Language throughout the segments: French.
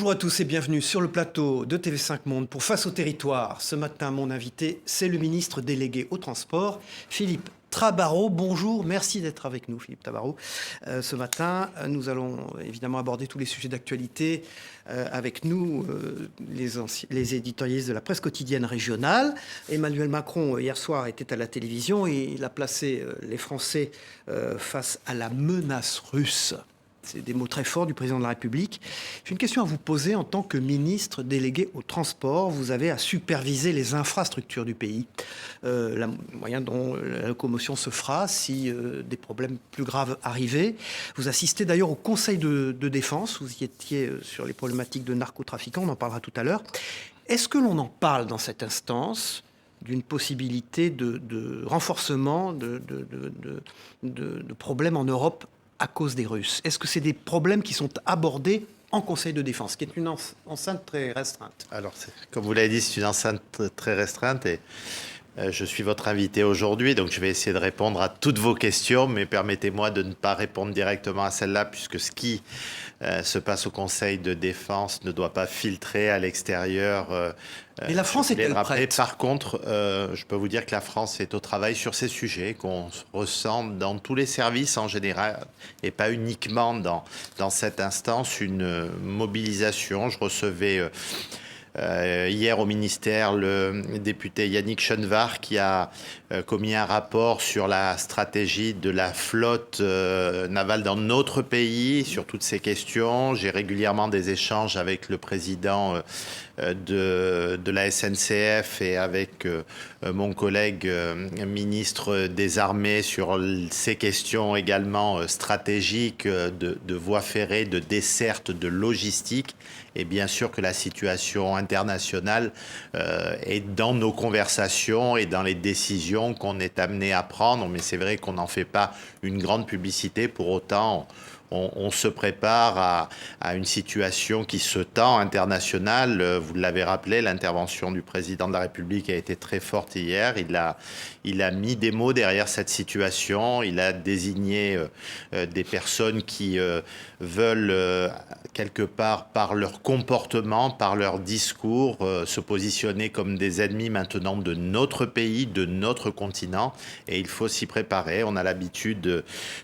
Bonjour à tous et bienvenue sur le plateau de TV5 Monde pour Face au territoire. Ce matin, mon invité, c'est le ministre délégué au transport, Philippe Tabarot. Bonjour, merci d'être avec nous, Philippe Tabarot. Ce matin, nous allons évidemment aborder tous les sujets d'actualité avec nous, les éditorialistes de la presse quotidienne régionale. Emmanuel Macron, hier soir, était à la télévision et il a placé les Français face à la menace russe. C'est des mots très forts du président de la République. J'ai une question à vous poser en tant que ministre délégué au transport. Vous avez à superviser les infrastructures du pays, la moyen dont la locomotion se fera si des problèmes plus graves arrivaient. Vous assistez d'ailleurs au Conseil de défense. Vous y étiez sur les problématiques de narcotrafiquants. On en parlera tout à l'heure. Est-ce que l'on en parle dans cette instance d'une possibilité de renforcement de problèmes en Europe à cause des Russes? Est-ce que c'est des problèmes qui sont abordés en Conseil de défense, qui est une enceinte très restreinte? Alors, comme vous l'avez dit, c'est une enceinte très restreinte et je suis votre invité aujourd'hui, donc je vais essayer de répondre à toutes vos questions, mais permettez-moi de ne pas répondre directement à celle-là, puisque ce qui se passe au Conseil de défense ne doit pas filtrer à l'extérieur. Mais la France est-elle prête? Par contre, je peux vous dire que la France est au travail sur ces sujets, qu'on ressent dans tous les services en général, et pas uniquement dans cette instance, une mobilisation. Je recevais hier au ministère le député Yannick Chenevard qui a commis un rapport sur la stratégie de la flotte navale dans notre pays, sur toutes ces questions. J'ai régulièrement des échanges avec le président de la SNCF et avec mon collègue ministre des Armées sur ces questions également stratégiques de voies ferrées, de desserte, de logistique. Et bien sûr que la situation internationale est dans nos conversations et dans les décisions qu'on est amené à prendre. Mais c'est vrai qu'on n'en fait pas une grande publicité. Pour autant, on se prépare à une situation qui se tend internationale. Vous l'avez rappelé, l'intervention du président de la République a été très forte hier. Il a mis des mots derrière cette situation. Il a désigné des personnes qui veulent quelque part, par leur comportement, par leur discours, se positionner comme des ennemis maintenant de notre pays, de notre continent. Et il faut s'y préparer. On a l'habitude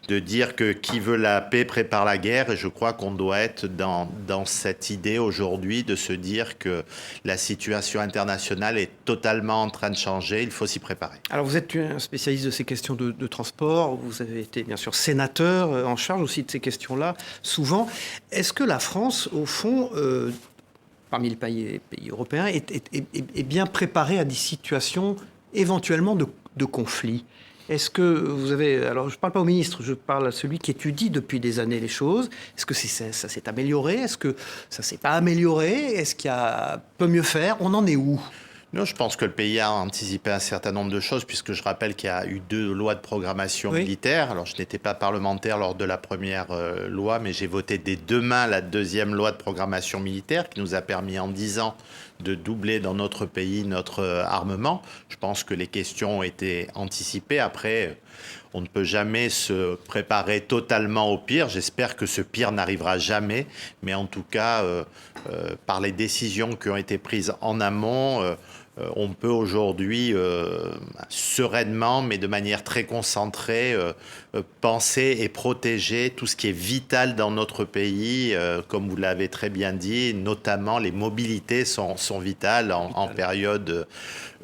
de dire que qui veut la paix prépare la guerre. Et je crois qu'on doit être dans cette idée aujourd'hui de se dire que la situation internationale est totalement en train de changer. Il faut s'y préparer. Alors vous êtes un spécialiste de ces questions de transport. Vous avez été bien sûr sénateur en charge aussi de ces questions-là, souvent. Est-ce que la France, au fond, parmi les pays européens, est bien préparée à des situations éventuellement de conflit? Est-ce que vous avez... Alors, je ne parle pas au ministre, je parle à celui qui étudie depuis des années les choses. Est-ce que ça s'est amélioré? Est-ce que ça ne s'est pas amélioré? Est-ce qu'il y a peut mieux faire? On en est où? Non, je pense que le pays a anticipé un certain nombre de choses, puisque je rappelle qu'il y a eu 2 lois de programmation militaire. Alors, je n'étais pas parlementaire lors de la première loi, mais j'ai voté des 2 mains la 2e loi de programmation militaire, qui nous a permis en 10 ans de doubler dans notre pays notre armement. Je pense que les questions ont été anticipées. Après, on ne peut jamais se préparer totalement au pire. J'espère que ce pire n'arrivera jamais. Mais en tout cas, par les décisions qui ont été prises en amont, on peut aujourd'hui sereinement, mais de manière très concentrée, penser et protéger tout ce qui est vital dans notre pays. Comme vous l'avez très bien dit, notamment les mobilités sont vitales en période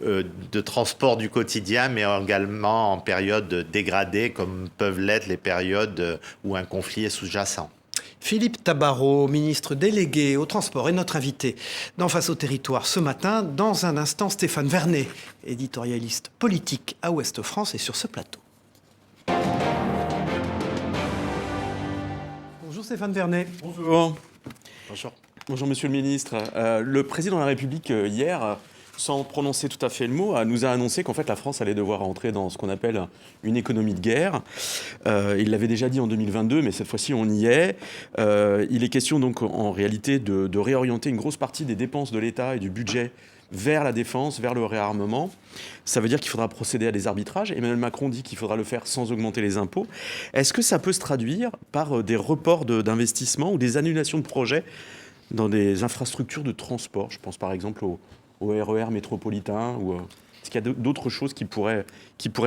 de transport du quotidien, mais également en période dégradée, comme peuvent l'être les périodes où un conflit est sous-jacent. Philippe Tabarot, ministre délégué au transport, est notre invité dans Face au territoire ce matin. Dans un instant, Stéphane Vernet, éditorialiste politique à Ouest France, est sur ce plateau. Bonjour Stéphane Vernet. Bonjour. Bonjour. Bonjour Monsieur le Ministre. Le président de la République hier, sans prononcer tout à fait le mot, nous a annoncé qu'en fait la France allait devoir entrer dans ce qu'on appelle une économie de guerre. Il l'avait déjà dit en 2022, mais cette fois-ci on y est. Il est question donc en réalité de réorienter une grosse partie des dépenses de l'État et du budget vers la défense, vers le réarmement. Ça veut dire qu'il faudra procéder à des arbitrages. Emmanuel Macron dit qu'il faudra le faire sans augmenter les impôts. Est-ce que ça peut se traduire par des reports d'investissement ou des annulations de projets dans des infrastructures de transport. Je pense par exemple au RER métropolitain ou est-ce qu'il y a d'autres choses qui pourraient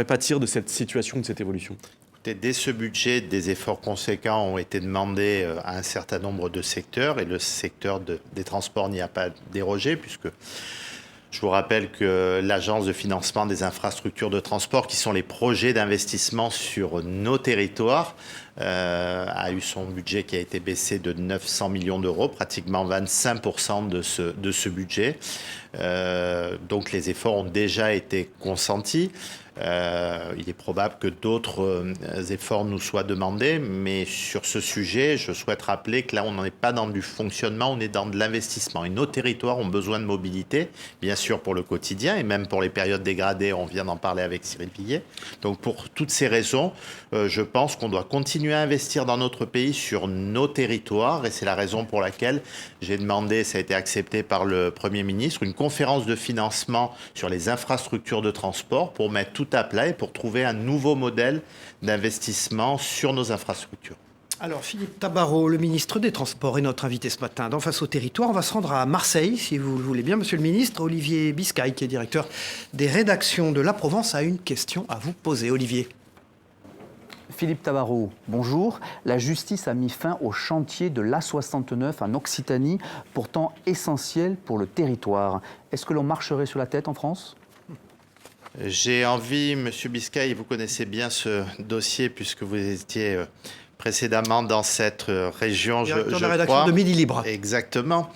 pâtir de cette situation, de cette évolution? Dès ce budget, des efforts conséquents ont été demandés à un certain nombre de secteurs et le secteur des transports n'y a pas dérogé puisque je vous rappelle que l'Agence de financement des infrastructures de transport, qui sont les projets d'investissement sur nos territoires, a eu son budget qui a été baissé de 900 millions d'euros, pratiquement 25% de ce budget. Donc les efforts ont déjà été consentis. Il est probable que d'autres efforts nous soient demandés, mais sur ce sujet, je souhaite rappeler que là, on n'en est pas dans du fonctionnement, on est dans de l'investissement. Et nos territoires ont besoin de mobilité, bien sûr pour le quotidien et même pour les périodes dégradées, on vient d'en parler avec Cyril Pillet. Donc pour toutes ces raisons, je pense qu'on doit continuer à investir dans notre pays sur nos territoires et c'est la raison pour laquelle j'ai demandé, ça a été accepté par le Premier ministre, une conférence de financement sur les infrastructures de transport pour mettre tout à plat et pour trouver un nouveau modèle d'investissement sur nos infrastructures. Alors, Philippe Tabarot, le ministre des Transports, est notre invité ce matin dans Face au territoire. On va se rendre à Marseille, si vous le voulez bien, monsieur le ministre. Olivier Biscay, qui est directeur des rédactions de La Provence, a une question à vous poser. Olivier. Philippe Tabarot, bonjour. La justice a mis fin au chantier de l'A69 en Occitanie, pourtant essentiel pour le territoire. Est-ce que l'on marcherait sur la tête en France ? J'ai envie, monsieur Biscay, vous connaissez bien ce dossier puisque vous étiez précédemment dans cette région, Directeur je de la rédaction crois. de Midi Libre. Exactement.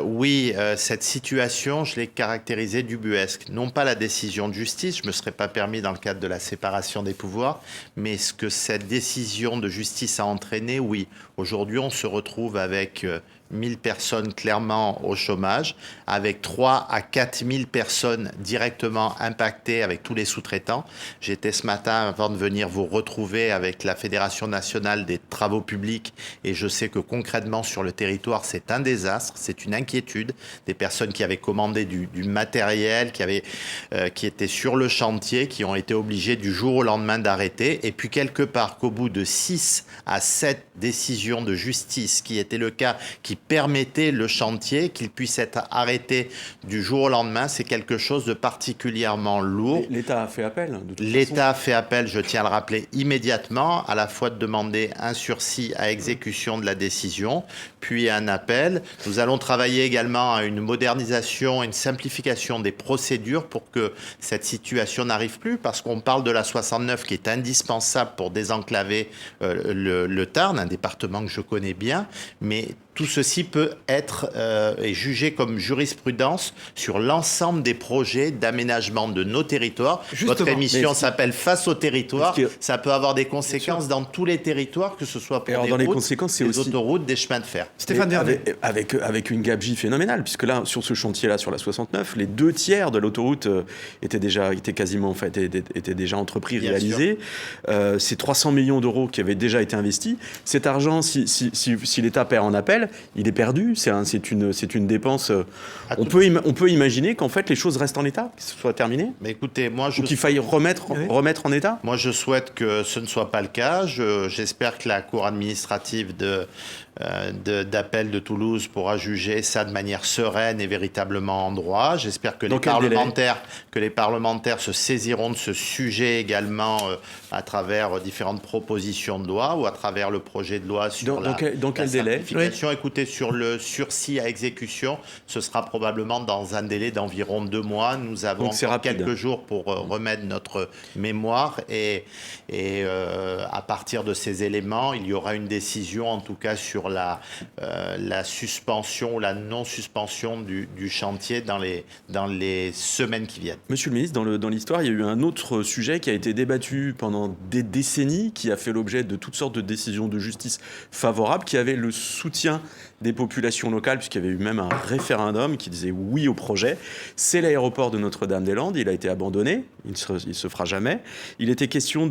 Oui, cette situation, je l'ai caractérisée d'ubuesque. Non pas la décision de justice, je ne me serais pas permis dans le cadre de la séparation des pouvoirs, mais ce que cette décision de justice a entraîné, oui. Aujourd'hui, on se retrouve avec 1000 personnes clairement au chômage, avec 3 à 4000 personnes directement impactées avec tous les sous-traitants. J'étais ce matin, avant de venir vous retrouver avec la Fédération nationale des travaux publics, et je sais que concrètement sur le territoire, c'est un désastre, c'est une inquiétude. Des personnes qui avaient commandé du matériel, qui étaient sur le chantier, qui ont été obligées du jour au lendemain d'arrêter, et puis quelque part qu'au bout de 6 à 7 décisions de justice, qui était le cas, qui permettait le chantier, qu'il puisse être arrêté du jour au lendemain, c'est quelque chose de particulièrement lourd. L'État a fait appel. L'État a fait appel, je tiens à le rappeler immédiatement, à la fois de demander un sursis à exécution de la décision, puis un appel. Nous allons travailler également à une modernisation et une simplification des procédures pour que cette situation n'arrive plus, parce qu'on parle de la 69 qui est indispensable pour désenclaver le Tarn, un département que je connais bien, mais tout ceci peut être est jugé comme jurisprudence sur l'ensemble des projets d'aménagement de nos territoires. Justement, votre émission s'appelle Face au territoire. Ça peut avoir des conséquences dans tous les territoires, que ce soit pour des routes, des autoroutes, des chemins de fer. Stéphane Vernet. Avec une gabegie phénoménale, puisque là, sur ce chantier-là, sur la 69, les 2/3 de l'autoroute étaient déjà entrepris, réalisés. C'est 300 millions d'euros qui avaient déjà été investis. Cet argent, si l'État perd en appel, il est perdu. C'est une dépense. On peut imaginer qu'en fait les choses restent en état, que ce soit terminé. Mais écoutez, ou qu'il faille remettre en état. Moi, je souhaite que ce ne soit pas le cas. J'espère que la Cour administrative d'appel de Toulouse pourra juger ça de manière sereine et véritablement en droit. J'espère que les parlementaires se saisiront de ce sujet également à travers différentes propositions de loi ou à travers le projet de loi sur dans quel délai? Écoutez, sur le sursis à exécution, ce sera probablement dans un délai d'environ 2 mois. Nous avons encore quelques jours pour remettre notre mémoire et à partir de ces éléments, il y aura une décision en tout cas sur la suspension ou la non-suspension du chantier dans les semaines qui viennent. Monsieur le ministre, dans l'histoire, il y a eu un autre sujet qui a été débattu pendant des décennies, qui a fait l'objet de toutes sortes de décisions de justice favorables, qui avait le soutien des populations locales, puisqu'il y avait eu même un référendum qui disait oui au projet. C'est l'aéroport de Notre-Dame-des-Landes. Il a été abandonné. Il ne se fera jamais. Il était question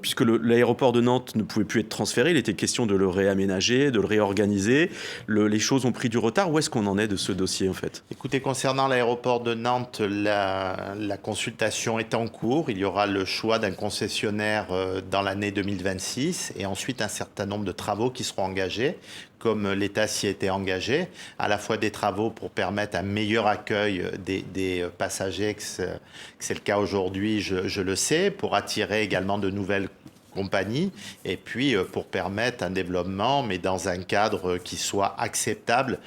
puisque l'aéroport de Nantes ne pouvait plus être transféré, il était question de le réaménager, de le réorganiser. Les choses ont pris du retard. Où est-ce qu'on en est de ce dossier, en fait? Écoutez, concernant l'aéroport de Nantes, la consultation est en cours. Il y aura le choix d'un concessionnaire dans l'année 2026 et ensuite un certain nombre de travaux qui seront engagés. comme l'État s'y était engagé, à la fois des travaux pour permettre un meilleur accueil des passagers, que c'est le cas aujourd'hui, je le sais, pour attirer également de nouvelles compagnie, et puis pour permettre un développement, mais dans un cadre qui soit acceptable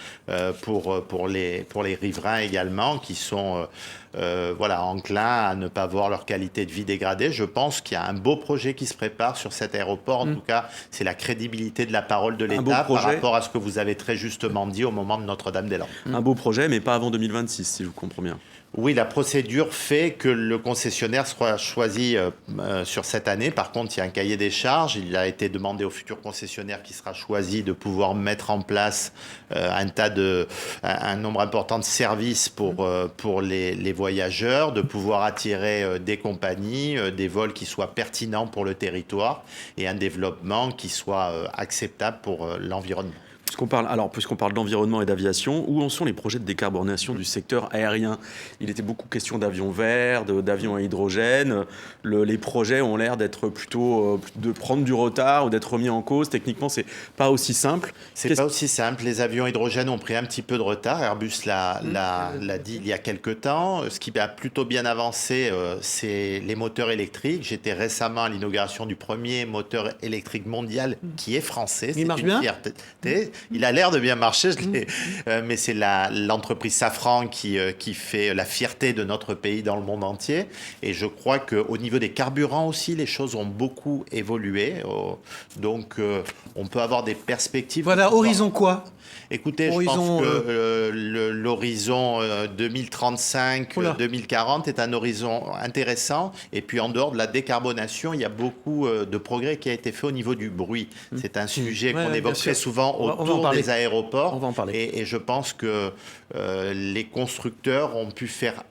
pour les riverains également, qui sont enclins à ne pas voir leur qualité de vie dégradée. Je pense qu'il y a un beau projet qui se prépare sur cet aéroport. En tout cas, c'est la crédibilité de la parole de l'État par rapport à ce que vous avez très justement dit au moment de Notre-Dame-des-Landes. Un beau projet, mais pas avant 2026, si je vous comprends bien. Oui, la procédure fait que le concessionnaire sera choisi sur cette année. Par contre, il y a un cahier des charges. Il a été demandé au futur concessionnaire qui sera choisi de pouvoir mettre en place un nombre important de services pour les voyageurs, de pouvoir attirer des compagnies, des vols qui soient pertinents pour le territoire et un développement qui soit acceptable pour l'environnement. Puisqu'on parle d'environnement et d'aviation, où en sont les projets de décarbonation du secteur aérien? Il était beaucoup question d'avions verts, d'avions à hydrogène. Les projets ont l'air d'être plutôt de prendre du retard ou d'être remis en cause. Techniquement, c'est pas aussi simple. C'est pas aussi simple. Les avions à hydrogène ont pris un petit peu de retard. Airbus l'a dit il y a quelque temps. Ce qui a plutôt bien avancé, c'est les moteurs électriques. J'étais récemment à l'inauguration du premier moteur électrique mondial qui est français. Il marche bien. Fierté. Il a l'air de bien marcher, mais c'est l'entreprise Safran qui fait la fierté de notre pays dans le monde entier. Et je crois qu'au niveau des carburants aussi, les choses ont beaucoup évolué. Donc, on peut avoir des perspectives. Voilà, horizon quoi? Écoutez, je pense que l'horizon 2035-2040 est un horizon intéressant. Et puis, en dehors de la décarbonation, il y a beaucoup de progrès qui a été fait au niveau du bruit. C'est un sujet qu'on évoque très souvent autour des aéroports. On va en parler. Et je pense que les constructeurs ont pu faire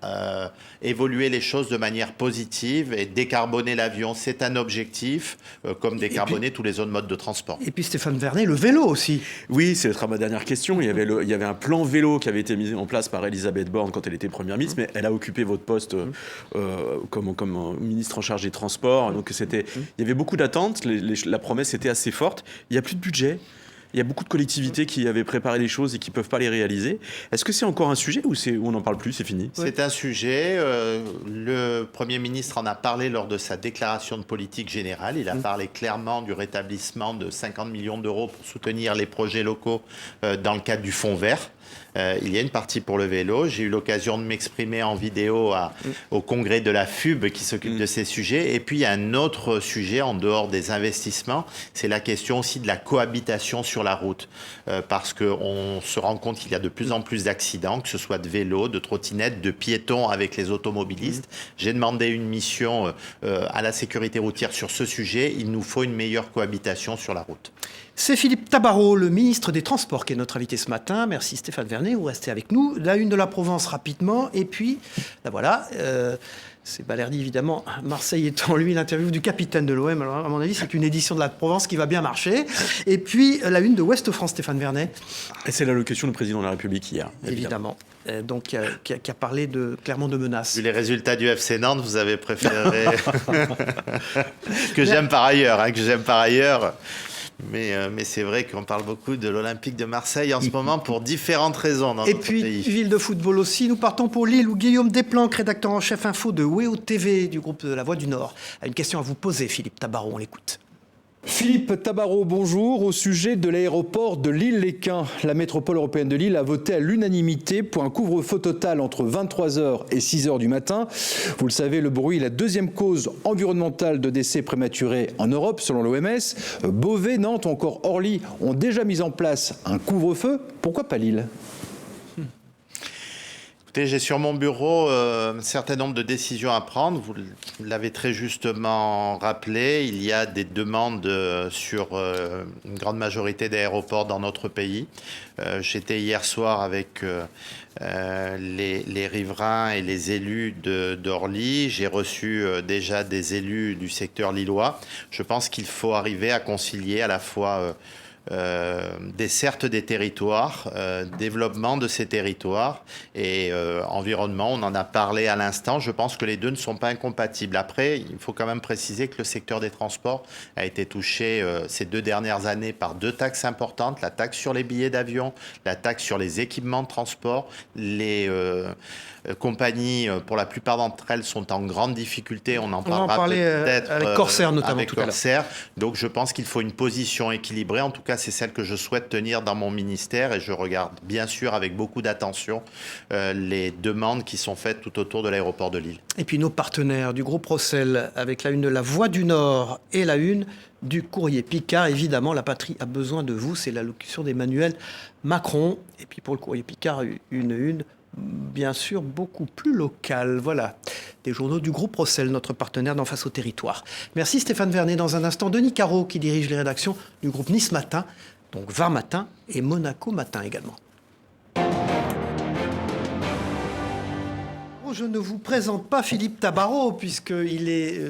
évoluer les choses de manière positive et décarboner l'avion. C'est un objectif, comme décarboner tous les autres modes de transport. Et puis Stéphane Vernet, le vélo aussi. Oui, c'est ma dernière question. Il y avait un plan vélo qui avait été mis en place par Elisabeth Borne quand elle était première ministre, mais elle a occupé votre poste comme ministre en charge des Transports. Donc il y avait beaucoup d'attentes. La promesse était assez forte. Il n'y a plus de budget. Il y a beaucoup de collectivités qui avaient préparé les choses et qui ne peuvent pas les réaliser. Est-ce que c'est encore un sujet ou on n'en parle plus, c'est fini? C'est un sujet. Le Premier ministre en a parlé lors de sa déclaration de politique générale. Il a parlé clairement du rétablissement de 50 millions d'euros pour soutenir les projets locaux dans le cadre du Fonds vert. Il y a une partie pour le vélo. J'ai eu l'occasion de m'exprimer en vidéo au congrès de la FUB qui s'occupe de ces sujets. Et puis, il y a un autre sujet en dehors des investissements. C'est la question aussi de la cohabitation sur la route. Parce qu'on se rend compte qu'il y a de plus en plus d'accidents, que ce soit de vélos, de trottinettes, de piétons avec les automobilistes. J'ai demandé une mission à la sécurité routière sur ce sujet. Il nous faut une meilleure cohabitation sur la route. C'est Philippe Tabarot, le ministre des Transports, qui est notre invité ce matin. Merci Stéphane Vernet, vous restez avec nous. La une de la Provence rapidement, et puis, là voilà, c'est Balerdi évidemment, Marseille étant lui l'interview du capitaine de l'OM. Alors à mon avis, c'est une édition de la Provence qui va bien marcher. Et puis, la une de Ouest France, Stéphane Vernet. Et c'est l'allocution du président de la République hier. Évidemment. Donc, qui a parlé clairement de menaces. Vu les résultats du FC Nantes, vous avez préféré... que j'aime par ailleurs. Mais c'est vrai qu'on parle beaucoup de l'Olympique de Marseille en ce moment pour différentes raisons dans notre pays. Et puis, ville de football aussi. Nous partons pour Lille où Guillaume Desplanques, rédacteur en chef info de WEO TV du groupe de La Voix du Nord, a une question à vous poser, Philippe Tabarot. On l'écoute. Philippe Tabarot, bonjour. Au sujet de l'aéroport de Lille-Léquin, la métropole européenne de Lille a voté à l'unanimité pour un couvre-feu total entre 23h et 6h du matin. Vous le savez, le bruit est la deuxième cause environnementale de décès prématurés en Europe, selon l'OMS. Beauvais, Nantes ou encore Orly ont déjà mis en place un couvre-feu. Pourquoi pas Lille ? J'ai sur mon bureau un certain nombre de décisions à prendre. Vous l'avez très justement rappelé, il y a des demandes sur une grande majorité d'aéroports dans notre pays. J'étais hier soir avec les riverains et les élus d'Orly. J'ai reçu déjà des élus du secteur lillois. Je pense qu'il faut arriver à concilier à la fois desserte des territoires, développement de ces territoires et environnement. On en a parlé à l'instant. Je pense que les deux ne sont pas incompatibles. Après, il faut quand même préciser que le secteur des transports a été touché ces 2 dernières années par 2 taxes importantes. La taxe sur les billets d'avion, la taxe sur les équipements de transport. Les compagnies, pour la plupart d'entre elles, sont en grande difficulté. On en parlera peut-être avec Corsair notamment avec tout à l'heure. Corsair. Donc je pense qu'il faut une position équilibrée. En tout cas, c'est celle que je souhaite tenir dans mon ministère et je regarde bien sûr avec beaucoup d'attention les demandes qui sont faites tout autour de l'aéroport de Lille. Et puis nos partenaires du groupe Rossel, avec la une de La Voix du Nord et la une du Courrier Picard. Évidemment, la patrie a besoin de vous. C'est l'allocution d'Emmanuel Macron. Et puis pour le Courrier Picard, une bien sûr beaucoup plus locale. Voilà, des journaux du groupe Rossel, notre partenaire d'En Face au Territoire. Merci Stéphane Vernet. Dans un instant, Denis Caro qui dirige les rédactions du groupe Nice Matin, donc Var Matin et Monaco Matin également. Je ne vous présente pas Philippe Tabarot, puisqu'il est,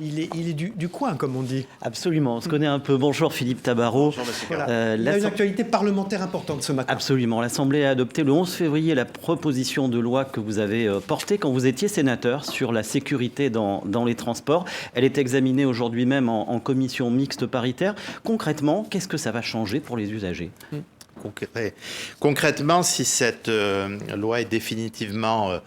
il est du coin, comme on dit. Absolument, on se connaît un peu. Bonjour Philippe Tabarot. Bonjour, monsieur Voilà. Il y a une actualité parlementaire importante ce matin. Absolument. L'Assemblée a adopté le 11 février la proposition de loi que vous avez portée quand vous étiez sénateur sur la sécurité dans les transports. Elle est examinée aujourd'hui même en commission mixte paritaire. Concrètement, qu'est-ce que ça va changer pour les usagers ? Concrètement, si cette loi est définitivement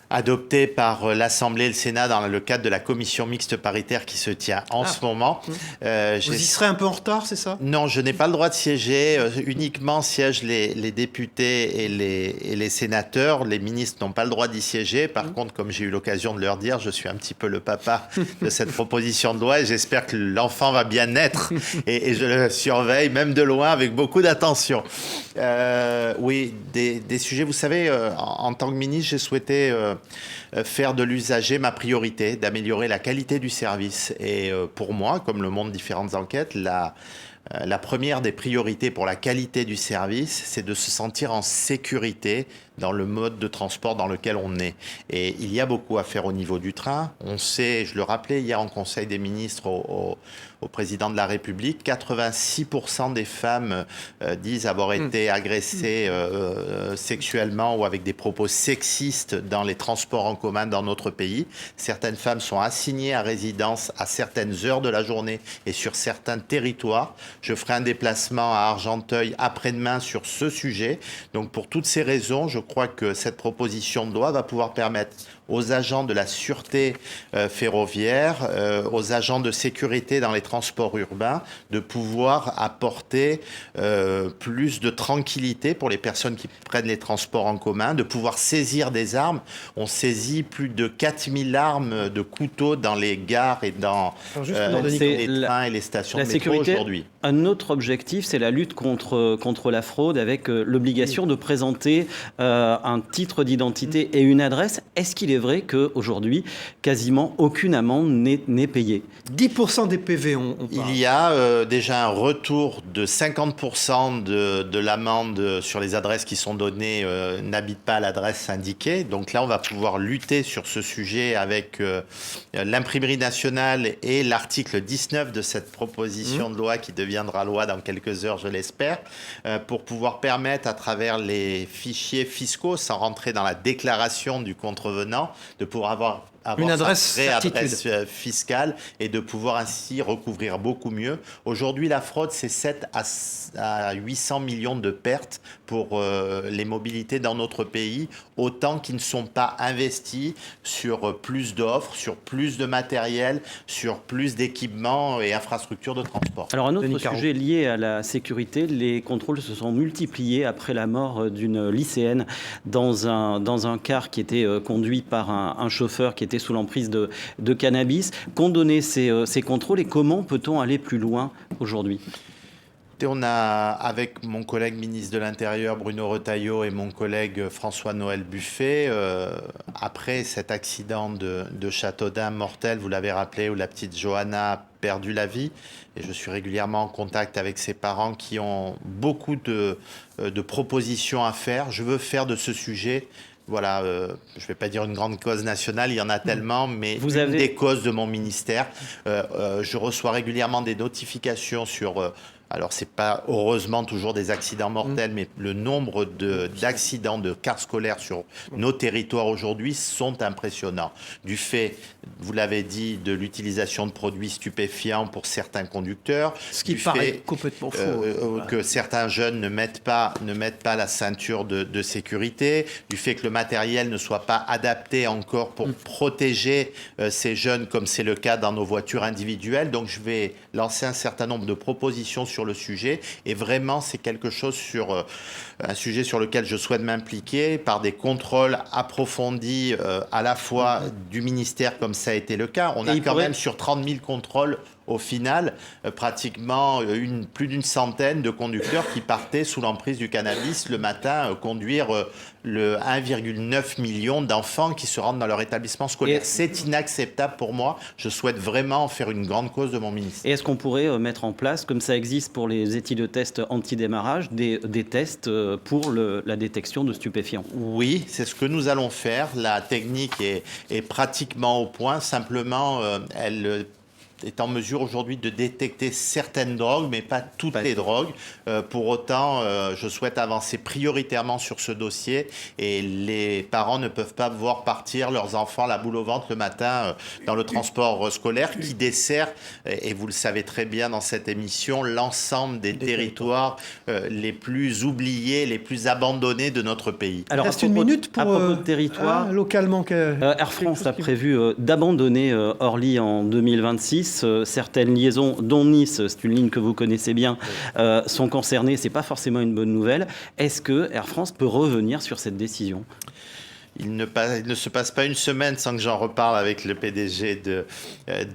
adopté par l'Assemblée et le Sénat dans le cadre de la commission mixte paritaire qui se tient en ce moment. Vous y serez un peu en retard, c'est ça ? Non, je n'ai pas le droit de siéger. Uniquement siègent les députés et les sénateurs. Les ministres n'ont pas le droit d'y siéger. Par contre, comme j'ai eu l'occasion de leur dire, je suis un petit peu le papa de cette proposition de loi et j'espère que l'enfant va bien naître et je le surveille même de loin avec beaucoup d'attention. Oui, des sujets, vous savez, en tant que ministre, j'ai souhaité faire de l'usager ma priorité, d'améliorer la qualité du service. Et pour moi, comme le montrent différentes enquêtes, la première des priorités pour la qualité du service, c'est de se sentir en sécurité dans le mode de transport dans lequel on est. Et il y a beaucoup à faire au niveau du train. On sait, je le rappelais hier en Conseil des ministres au président de la République, 86% des femmes disent avoir été agressées sexuellement ou avec des propos sexistes dans les transports en commun dans notre pays. Certaines femmes sont assignées à résidence à certaines heures de la journée et sur certains territoires. Je ferai un déplacement à Argenteuil après-demain sur ce sujet. Donc pour toutes ces raisons, je crois que cette proposition de loi va pouvoir permettre aux agents de la sûreté ferroviaire, aux agents de sécurité dans les transports urbains, de pouvoir apporter plus de tranquillité pour les personnes qui prennent les transports en commun, de pouvoir saisir des armes. On saisit plus de 4000 armes de couteaux dans les gares et dans les trains et les stations de métro aujourd'hui. Un autre objectif, c'est la lutte contre la fraude avec l'obligation de présenter un titre d'identité et une adresse. Est-ce qu'il est vrai qu'aujourd'hui, quasiment aucune amende n'est payée ? 10% des PV, on parle. Il y a déjà un retour de 50% de l'amende sur les adresses qui sont données n'habitent pas à l'adresse indiquée. Donc là, on va pouvoir lutter sur ce sujet avec l'imprimerie nationale et l'article 19 de cette proposition de loi qui deviendra loi dans quelques heures, je l'espère, pour pouvoir permettre à travers les fichiers fiscaux, sans rentrer dans la déclaration du contrevenant, de pouvoir avoir une adresse fiscale et de pouvoir ainsi recouvrir beaucoup mieux. Aujourd'hui, la fraude, c'est 7 à 800 millions de pertes pour les mobilités dans notre pays, autant qui ne sont pas investis sur plus d'offres, sur plus de matériel, sur plus d'équipements et infrastructures de transport. Alors un autre sujet lié à la sécurité, les contrôles se sont multipliés après la mort d'une lycéenne dans un car qui était conduit par un chauffeur qui était sous l'emprise de cannabis. Qu'ont donné ces contrôles et comment peut-on aller plus loin aujourd'hui ? On a, avec mon collègue ministre de l'Intérieur Bruno Retailleau et mon collègue François-Noël Buffet, après cet accident de Châteaudun mortel, vous l'avez rappelé, où la petite Johanna a perdu la vie, et je suis régulièrement en contact avec ses parents qui ont beaucoup de propositions à faire. Je veux faire de ce sujet... Voilà, je ne vais pas dire une grande cause nationale, il y en a tellement, mais des causes de mon ministère. Je reçois régulièrement des notifications sur Alors, c'est pas heureusement toujours des accidents mortels, mais le nombre d'accidents de cars scolaires sur nos territoires aujourd'hui sont impressionnants. Du fait, vous l'avez dit, de l'utilisation de produits stupéfiants pour certains conducteurs. Ce qui du paraît fait, complètement faux. que certains jeunes ne mettent pas la ceinture de sécurité, du fait que le matériel ne soit pas adapté encore pour protéger ces jeunes, comme c'est le cas dans nos voitures individuelles. Donc, je vais lancer un certain nombre de propositions sur le sujet, et vraiment c'est quelque chose un sujet sur lequel je souhaite m'impliquer par des contrôles approfondis à la fois du ministère, comme ça a été le cas. On a quand même sur 30 000 contrôles au final, pratiquement plus d'une centaine de conducteurs qui partaient sous l'emprise du cannabis le matin, conduire le 1,9 million d'enfants qui se rendent dans leur établissement scolaire. C'est inacceptable pour moi. Je souhaite vraiment en faire une grande cause de mon ministère. Et est-ce qu'on pourrait mettre en place, comme ça existe pour les éthylotestes anti-démarrage, des tests pour la détection de stupéfiants? Oui, c'est ce que nous allons faire. La technique est pratiquement au point. Simplement, elle est en mesure aujourd'hui de détecter certaines drogues, mais pas toutes les drogues. Pour autant, je souhaite avancer prioritairement sur ce dossier, et les parents ne peuvent pas voir partir leurs enfants la boule au ventre le matin dans le transport scolaire qui dessert, et vous le savez très bien dans cette émission, l'ensemble des territoires les plus oubliés, les plus abandonnés de notre pays. Alors, reste une minute pour... À propos de territoire, localement... Air France a prévu d'abandonner Orly en 2026. Certaines liaisons, dont Nice, c'est une ligne que vous connaissez bien, sont concernées. Ce n'est pas forcément une bonne nouvelle. Est-ce que Air France peut revenir sur cette décision ? Il ne se passe pas une semaine sans que j'en reparle avec le PDG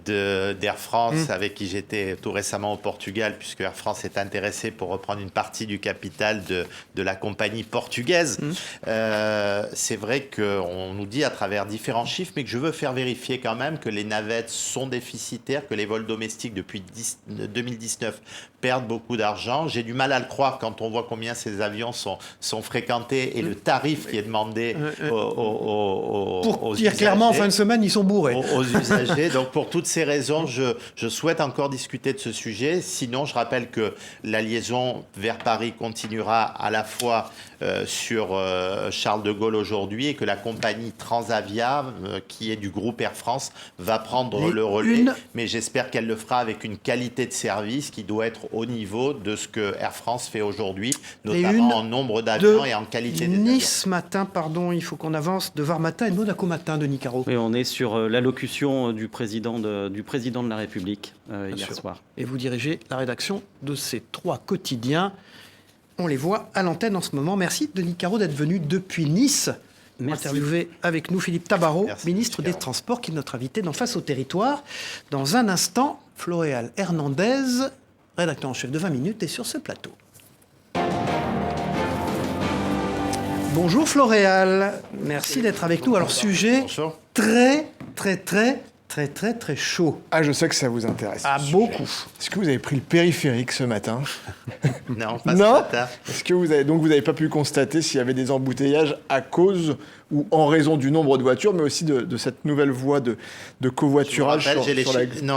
d'Air France, avec qui j'étais tout récemment au Portugal, puisque Air France est intéressé pour reprendre une partie du capital de la compagnie portugaise. C'est vrai qu'on nous dit à travers différents chiffres, mais que je veux faire vérifier quand même que les navettes sont déficitaires, que les vols domestiques depuis 2019 perdent beaucoup d'argent. J'ai du mal à le croire quand on voit combien ces avions sont fréquentés et le tarif qui est demandé pour dire clairement, en fin de semaine, ils sont bourrés. Aux usagers. Donc, pour toutes ces raisons, je souhaite encore discuter de ce sujet. Sinon, je rappelle que la liaison vers Paris continuera à la fois sur Charles de Gaulle aujourd'hui, et que la compagnie Transavia, qui est du groupe Air France, va prendre le relais. Mais j'espère qu'elle le fera avec une qualité de service qui doit être au niveau de ce que Air France fait aujourd'hui, notamment en nombre d'avions et en qualité des avions. Nice matin, pardon, il faut qu'on avance, de Var matin et de Monaco matin, Denis Caro. Oui, on est sur l'allocution du président de la République hier soir. Et vous dirigez la rédaction de ces 3 quotidiens. On les voit à l'antenne en ce moment. Merci Denis Caro d'être venu depuis Nice. Merci. Interviewé avec nous Philippe Tabarot, ministre des Caro. Transports, qui est notre invité dans Face au territoire. Dans un instant, Floréal Hernandez, rédacteur en chef de 20 minutes, est sur ce plateau. Bonjour Floréal, merci d'être avec nous. Alors, sujet très chaud. Ah, je sais que ça vous intéresse. Ah, beaucoup. Est-ce que vous avez pris le périphérique ce matin? Non, pas Non. ce matin. Est-ce que vous n'avez pas pu constater s'il y avait des embouteillages à cause ou en raison du nombre de voitures, mais aussi de cette nouvelle voie de covoiturage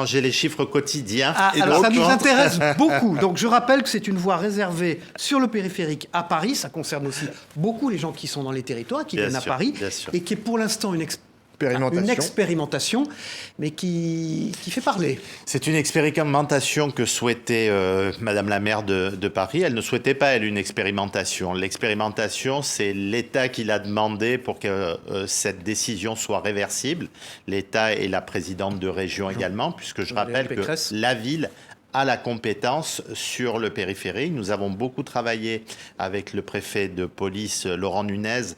j'ai les chiffres quotidiens. Alors ça nous intéresse beaucoup. Donc je rappelle que c'est une voie réservée sur le périphérique à Paris. Ça concerne aussi beaucoup les gens qui sont dans les territoires, qui viennent à Paris, et qui est pour l'instant une expérimentation, mais qui fait parler. C'est une expérimentation que souhaitait Madame la maire de Paris. Elle ne souhaitait pas, elle, une expérimentation. L'expérimentation, c'est l'État qui l'a demandé pour que cette décision soit réversible. L'État et la présidente de région également, puisque je rappelle que la ville a la compétence sur le périphérique. Nous avons beaucoup travaillé avec le préfet de police, Laurent Nunez,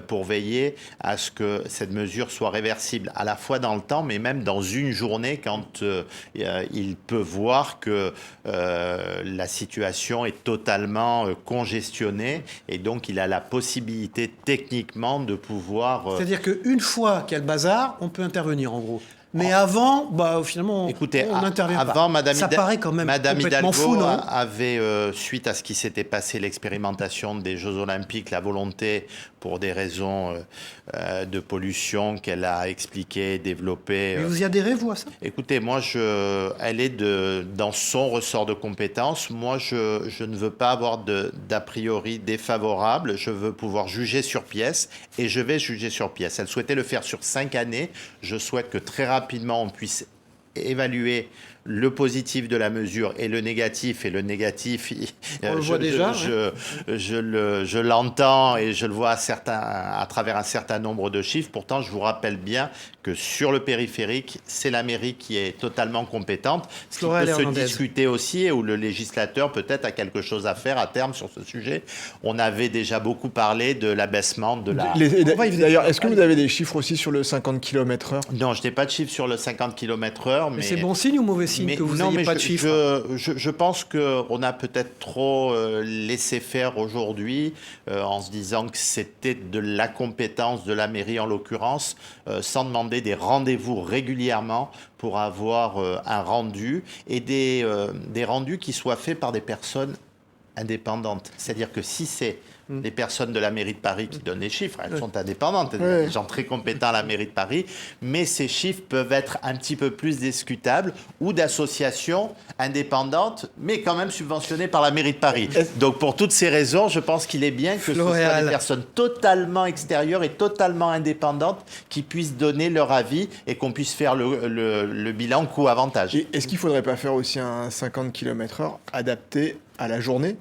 pour veiller à ce que cette mesure soit réversible à la fois dans le temps, mais même dans une journée quand il peut voir que la situation est totalement congestionnée, et donc il a la possibilité techniquement de pouvoir... C'est-à-dire qu'une fois qu'il y a le bazar, on peut intervenir en gros. Mais avant, finalement, Écoutez, on n'intervient pas. avant, Madame Ça paraît quand même complètement Hidalgo fou, non? avait, suite à ce qui s'était passé, l'expérimentation des Jeux Olympiques, la volonté, pour des raisons de pollution qu'elle a expliqué, développé. Mais vous y adhérez, vous, à ça? Écoutez, moi, elle est dans son ressort de compétences. Moi, je ne veux pas avoir d'a priori défavorable. Je veux pouvoir juger sur pièce et je vais juger sur pièce. Elle souhaitait le faire sur 5 années. Je souhaite que très rapidement, on puisse évaluer le positif de la mesure et le négatif. Et le négatif, on le voit déjà. Je l'entends et je le vois à travers un certain nombre de chiffres. Pourtant, je vous rappelle bien que sur le périphérique, c'est la mairie qui est totalement compétente. Ce qui peut se discuter aussi et où le législateur peut-être a quelque chose à faire à terme sur ce sujet. On avait déjà beaucoup parlé de l'abaissement de la... D'ailleurs, est-ce que vous avez des chiffres aussi sur le 50 km/h? Non, je n'ai pas de chiffres sur le 50 km/h. Mais c'est bon signe ou mauvais signe que vous n'ayez pas de chiffres? Je pense qu'on a peut-être trop laissé faire aujourd'hui en se disant que c'était de la compétence de la mairie en l'occurrence, sans demander des rendez-vous régulièrement pour avoir un rendu et des rendus qui soient faits par des personnes indépendantes. C'est-à-dire que si c'est les personnes de la mairie de Paris qui donnent les chiffres, elles sont indépendantes, il y a des gens très compétents à la mairie de Paris, mais ces chiffres peuvent être un petit peu plus discutables ou d'associations indépendantes, mais quand même subventionnées par la mairie de Paris. Donc pour toutes ces raisons, je pense qu'il est bien que ce soit des personnes totalement extérieures et totalement indépendantes qui puissent donner leur avis et qu'on puisse faire le bilan coût-avantage. Est-ce qu'il ne faudrait pas faire aussi un 50 km/h adapté à la journée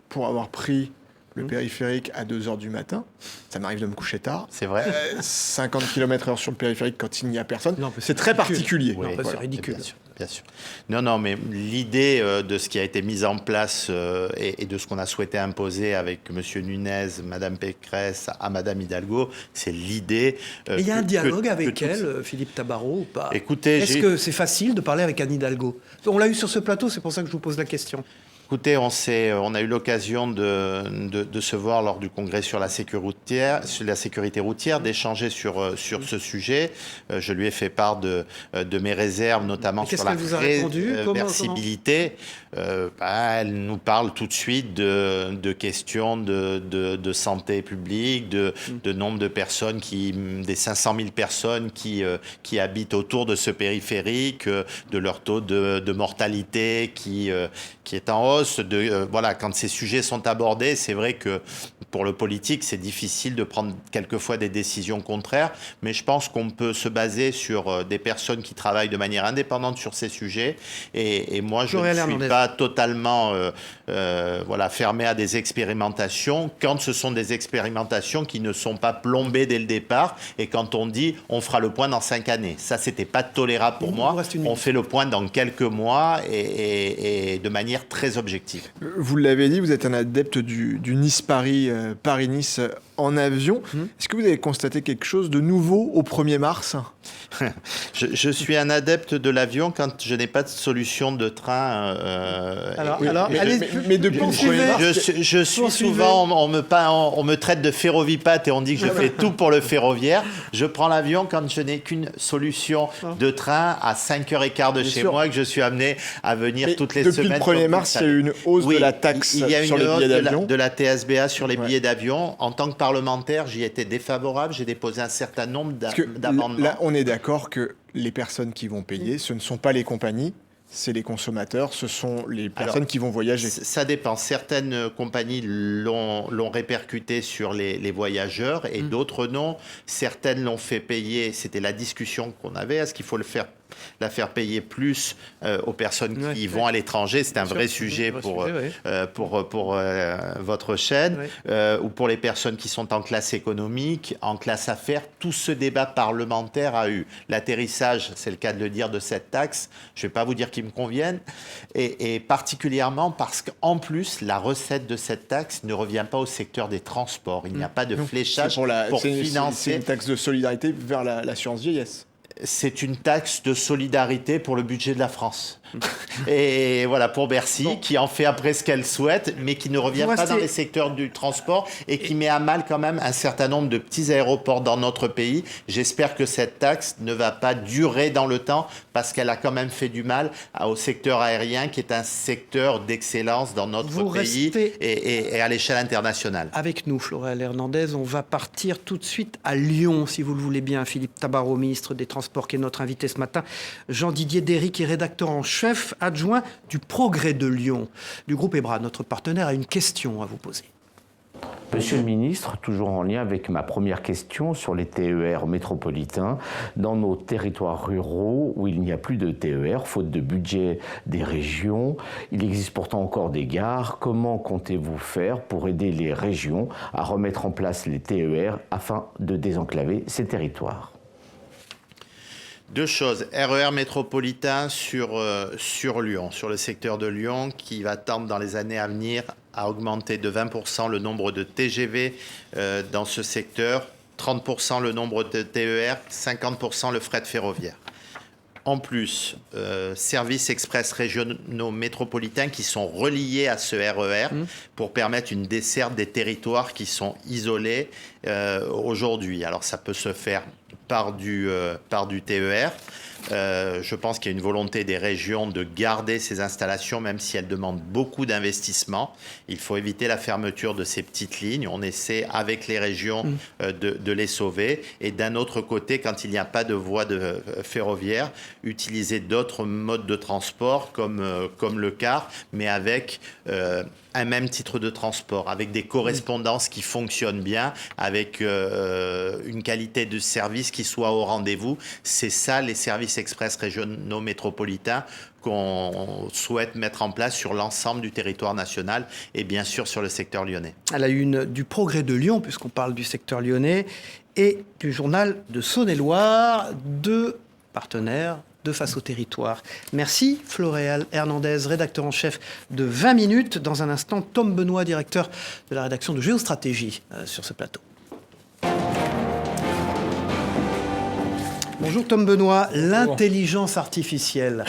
pour avoir pris le périphérique à 2h du matin? Ça m'arrive de me coucher tard. C'est vrai. 50 km/h sur le périphérique quand il n'y a personne, Non, c'est très particulier. Oui, c'est ridicule. Bien sûr. Non, mais l'idée de ce qui a été mis en place et de ce qu'on a souhaité imposer avec M. Nunez, Mme Pécresse à Mme Hidalgo, c'est l'idée... Il y a un dialogue avec elle, Philippe Tabarot, ou pas? Écoutez, est-ce que c'est facile de parler avec Anne Hidalgo? On l'a eu sur ce plateau, c'est pour ça que je vous pose la question. Écoutez, on a eu l'occasion de se voir lors du congrès sur la sécurité routière, d'échanger sur ce sujet. Je lui ai fait part de mes réserves, notamment sur la réversibilité. Elle nous parle tout de suite de questions de santé publique, de nombre de personnes, des 500 000 personnes qui habitent autour de ce périphérique, de leur taux de mortalité qui est en hausse. Voilà, quand ces sujets sont abordés, c'est vrai que pour le politique, c'est difficile de prendre quelquefois des décisions contraires, mais je pense qu'on peut se baser sur des personnes qui travaillent de manière indépendante sur ces sujets. Et moi, je ne suis pas totalement fermé à des expérimentations quand ce sont des expérimentations qui ne sont pas plombées dès le départ et quand on dit on fera le point dans 5 années. Ça, c'était pas tolérable pour moi. On fait le point dans quelques mois et de manière très objective. Vous l'avez dit, vous êtes un adepte du Nice-Paris, Paris-Nice en avion. Est-ce que vous avez constaté quelque chose de nouveau au 1er mars? Je suis un adepte de l'avion quand je n'ai pas de solution de train. Mais depuis le 1er mars... Je suis souvent, on me traite de ferrovipate et on dit que je fais tout pour le ferroviaire. Je prends l'avion quand je n'ai qu'une solution de train à 5h15 de chez moi et que je suis amené à venir toutes les semaines. Depuis le 1er mars, il y a eu une hausse de la taxe sur les billets d'avion. De la TSBA sur les billets d'avion. En tant que parlementaire, j'y étais défavorable. J'ai déposé un certain nombre d'amendements. Là, on est d'accord que les personnes qui vont payer, ce ne sont pas les compagnies, c'est les consommateurs, ce sont les personnes qui vont voyager. Ça dépend. Certaines compagnies l'ont répercuté sur les voyageurs et d'autres non. Certaines l'ont fait payer. C'était la discussion qu'on avait. Est-ce qu'il faut la faire payer plus aux personnes qui vont à l'étranger? C'est un vrai sujet pour votre chaîne, ou pour les personnes qui sont en classe économique, en classe affaires. Tout ce débat parlementaire a eu l'atterrissage, c'est le cas de le dire, de cette taxe. Je ne vais pas vous dire qu'il me convienne, et particulièrement parce qu'en plus, la recette de cette taxe ne revient pas au secteur des transports. Il n'y a pas de fléchage pour financer. C'est une taxe de solidarité vers l'assurance vieillesse. c'est une taxe de solidarité pour le budget de la France. Et voilà, pour Bercy, qui en fait après ce qu'elle souhaite, mais qui ne revient pas dans les secteurs du transport et qui met à mal quand même un certain nombre de petits aéroports dans notre pays. J'espère que cette taxe ne va pas durer dans le temps parce qu'elle a quand même fait du mal au secteur aérien, qui est un secteur d'excellence dans notre pays et à l'échelle internationale. Avec nous, Floréal Hernandez, on va partir tout de suite à Lyon, si vous le voulez bien. Philippe Tabarot, ministre des Transports, qui est notre invité ce matin. Jean-Didier Derrick est rédacteur en chef adjoint du Progrès de Lyon. Du groupe EBRA, notre partenaire, a une question à vous poser. Monsieur le ministre, toujours en lien avec ma première question sur les TER métropolitains, dans nos territoires ruraux où il n'y a plus de TER, faute de budget des régions, il existe pourtant encore des gares. Comment comptez-vous faire pour aider les régions à remettre en place les TER afin de désenclaver ces territoires ? Deux choses. RER métropolitain sur Lyon, sur le secteur de Lyon, qui va tendre dans les années à venir à augmenter de 20% le nombre de TGV dans ce secteur, 30% le nombre de TER, 50% le fret ferroviaire. En plus, services express régionaux métropolitains qui sont reliés à ce RER pour permettre une desserte des territoires qui sont isolés aujourd'hui. Alors ça peut se faire par du TER. Je pense qu'il y a une volonté des régions de garder ces installations, même si elles demandent beaucoup d'investissement. Il faut éviter la fermeture de ces petites lignes. On essaie, avec les régions, de les sauver. Et d'un autre côté, quand il n'y a pas de voie ferroviaire, utiliser d'autres modes de transport, comme le car, mais avec un même titre de transport, avec des correspondances qui fonctionnent bien, avec une qualité de service qui soit au rendez-vous. C'est ça, les services express régionaux métropolitains qu'on souhaite mettre en place sur l'ensemble du territoire national et bien sûr sur le secteur lyonnais. À la une du Progrès de Lyon, puisqu'on parle du secteur lyonnais, et du journal de Saône-et-Loire, deux partenaires de Face au territoire. Merci Floréal Hernandez, rédacteur en chef de 20 minutes. Dans un instant, Tom Benoît, directeur de la rédaction de Géostratégie sur ce plateau. Bonjour Tom Benoît, l'intelligence artificielle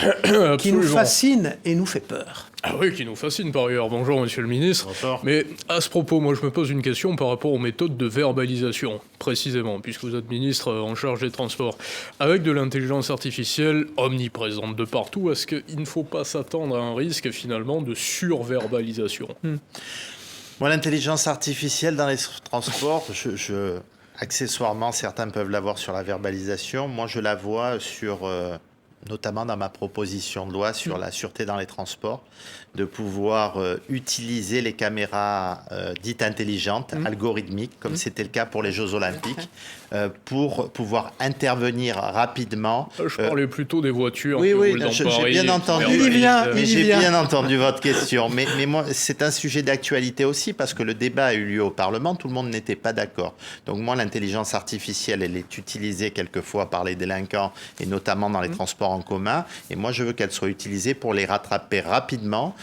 qui nous fascine et nous fait peur. Ah oui, qui nous fascine par ailleurs. Bonjour Monsieur le Ministre. Bonjour. Mais à ce propos, moi je me pose une question par rapport aux méthodes de verbalisation, précisément, puisque vous êtes ministre en charge des transports. Avec de l'intelligence artificielle omniprésente de partout, est-ce qu'il ne faut pas s'attendre à un risque finalement de surverbalisation ? Moi, l'intelligence artificielle dans les transports, accessoirement, certains peuvent l'avoir sur la verbalisation. Moi, je la vois notamment dans ma proposition de loi sur la sûreté dans les transports, de pouvoir utiliser les caméras dites intelligentes, algorithmiques, comme c'était le cas pour les Jeux Olympiques, pour pouvoir intervenir rapidement. Je parlais plutôt des voitures. Oui, j'ai bien entendu. J'ai bien entendu votre question. Mais moi, c'est un sujet d'actualité aussi, parce que le débat a eu lieu au Parlement, tout le monde n'était pas d'accord. Donc moi, l'intelligence artificielle, elle est utilisée quelquefois par les délinquants, et notamment dans les transports en commun. Et moi, je veux qu'elle soit utilisée pour les rattraper rapidement,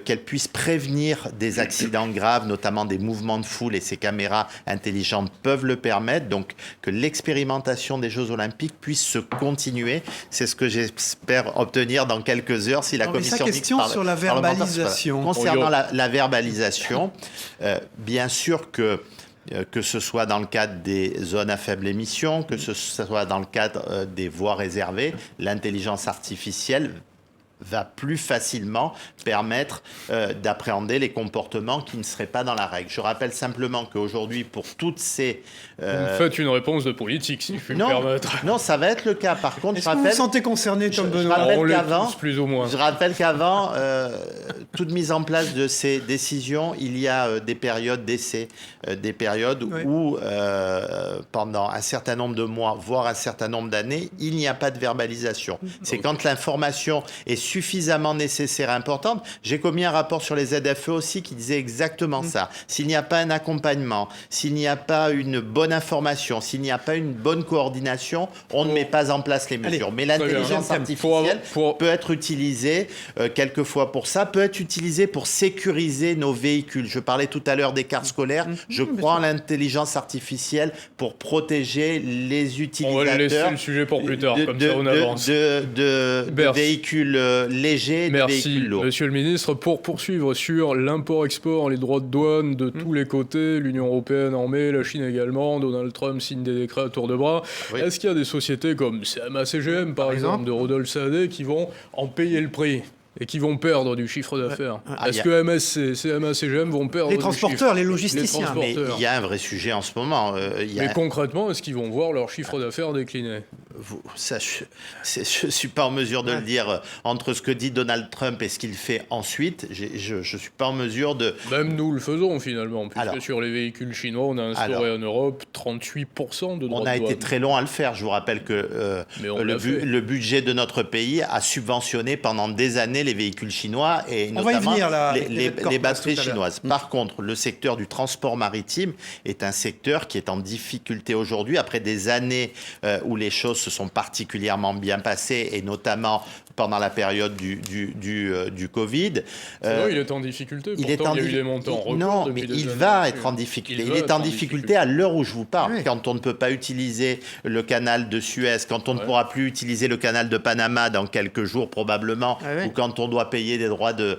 qu'elle puisse prévenir des accidents graves, notamment des mouvements de foule, et ces caméras intelligentes peuvent le permettre. Donc, que l'expérimentation des Jeux Olympiques puisse se continuer. C'est ce que j'espère obtenir dans quelques heures si la commission mixte parlementaire sur la verbalisation. Concernant la verbalisation, bien sûr que ce soit dans le cadre des zones à faible émission, que ce soit dans le cadre des voies réservées, l'intelligence artificielle va plus facilement permettre d'appréhender les comportements qui ne seraient pas dans la règle. Je rappelle simplement qu'aujourd'hui, pour toutes ces... Vous me faites une réponse de politique, si je puis me permettre. Non, ça va être le cas. Par contre, Est-ce que vous vous sentez concerné, Tom Benoît ? Plus ou moins. Je rappelle qu'avant, toute mise en place de ces décisions, il y a des périodes d'essai, des périodes où, pendant un certain nombre de mois, voire un certain nombre d'années, il n'y a pas de verbalisation. C'est quand l'information est suffisamment nécessaire et importante. J'ai commis un rapport sur les ZFE aussi qui disait exactement ça. S'il n'y a pas un accompagnement, s'il n'y a pas une bonne information, s'il n'y a pas une bonne coordination, on ne met pas en place les mesures. Mais l'intelligence artificielle peut être utilisée quelquefois pour ça, peut être utilisée pour sécuriser nos véhicules. Je parlais tout à l'heure des cartes scolaires. Je crois en l'intelligence artificielle pour protéger les utilisateurs. On va laisser le sujet pour plus tard, comme ça on avance. De véhicules légers, de véhicules lourds. Monsieur le ministre. Pour poursuivre sur l'import-export, les droits de douane de tous les côtés, l'Union européenne en met, la Chine également, Donald Trump signe des décrets à tour de bras. Oui. Est-ce qu'il y a des sociétés comme CMA-CGM, par exemple, de Rodolphe Saadé, qui vont en payer le prix et qui vont perdre du chiffre d'affaires? Est-ce que CMA-CGM vont perdre les transporteurs, les logisticiens. Mais il y a un vrai sujet en ce moment. Mais concrètement, est-ce qu'ils vont voir leur chiffre d'affaires décliner? Ça, je ne suis pas en mesure de le dire. Entre ce que dit Donald Trump et ce qu'il fait ensuite, je ne suis pas en mesure de... Même nous le faisons finalement, puisque sur les véhicules chinois, on a instauré en Europe 38% de droits de douane. On a été très long à le faire. Je vous rappelle que le budget de notre pays a subventionné pendant des années les véhicules chinois et notamment les batteries chinoises. Par contre, le secteur du transport maritime est un secteur qui est en difficulté aujourd'hui, après des années où les choses se sont particulièrement bien passées, et notamment pendant la période du Covid. Non, il est en difficulté. Pourtant, il y a eu des montants records. Non, mais il va être en difficulté. Il est en difficulté à l'heure où je vous parle. Oui. Quand on ne peut pas utiliser le canal de Suez, quand on ne pourra plus utiliser le canal de Panama dans quelques jours probablement, ou quand on doit payer des droits de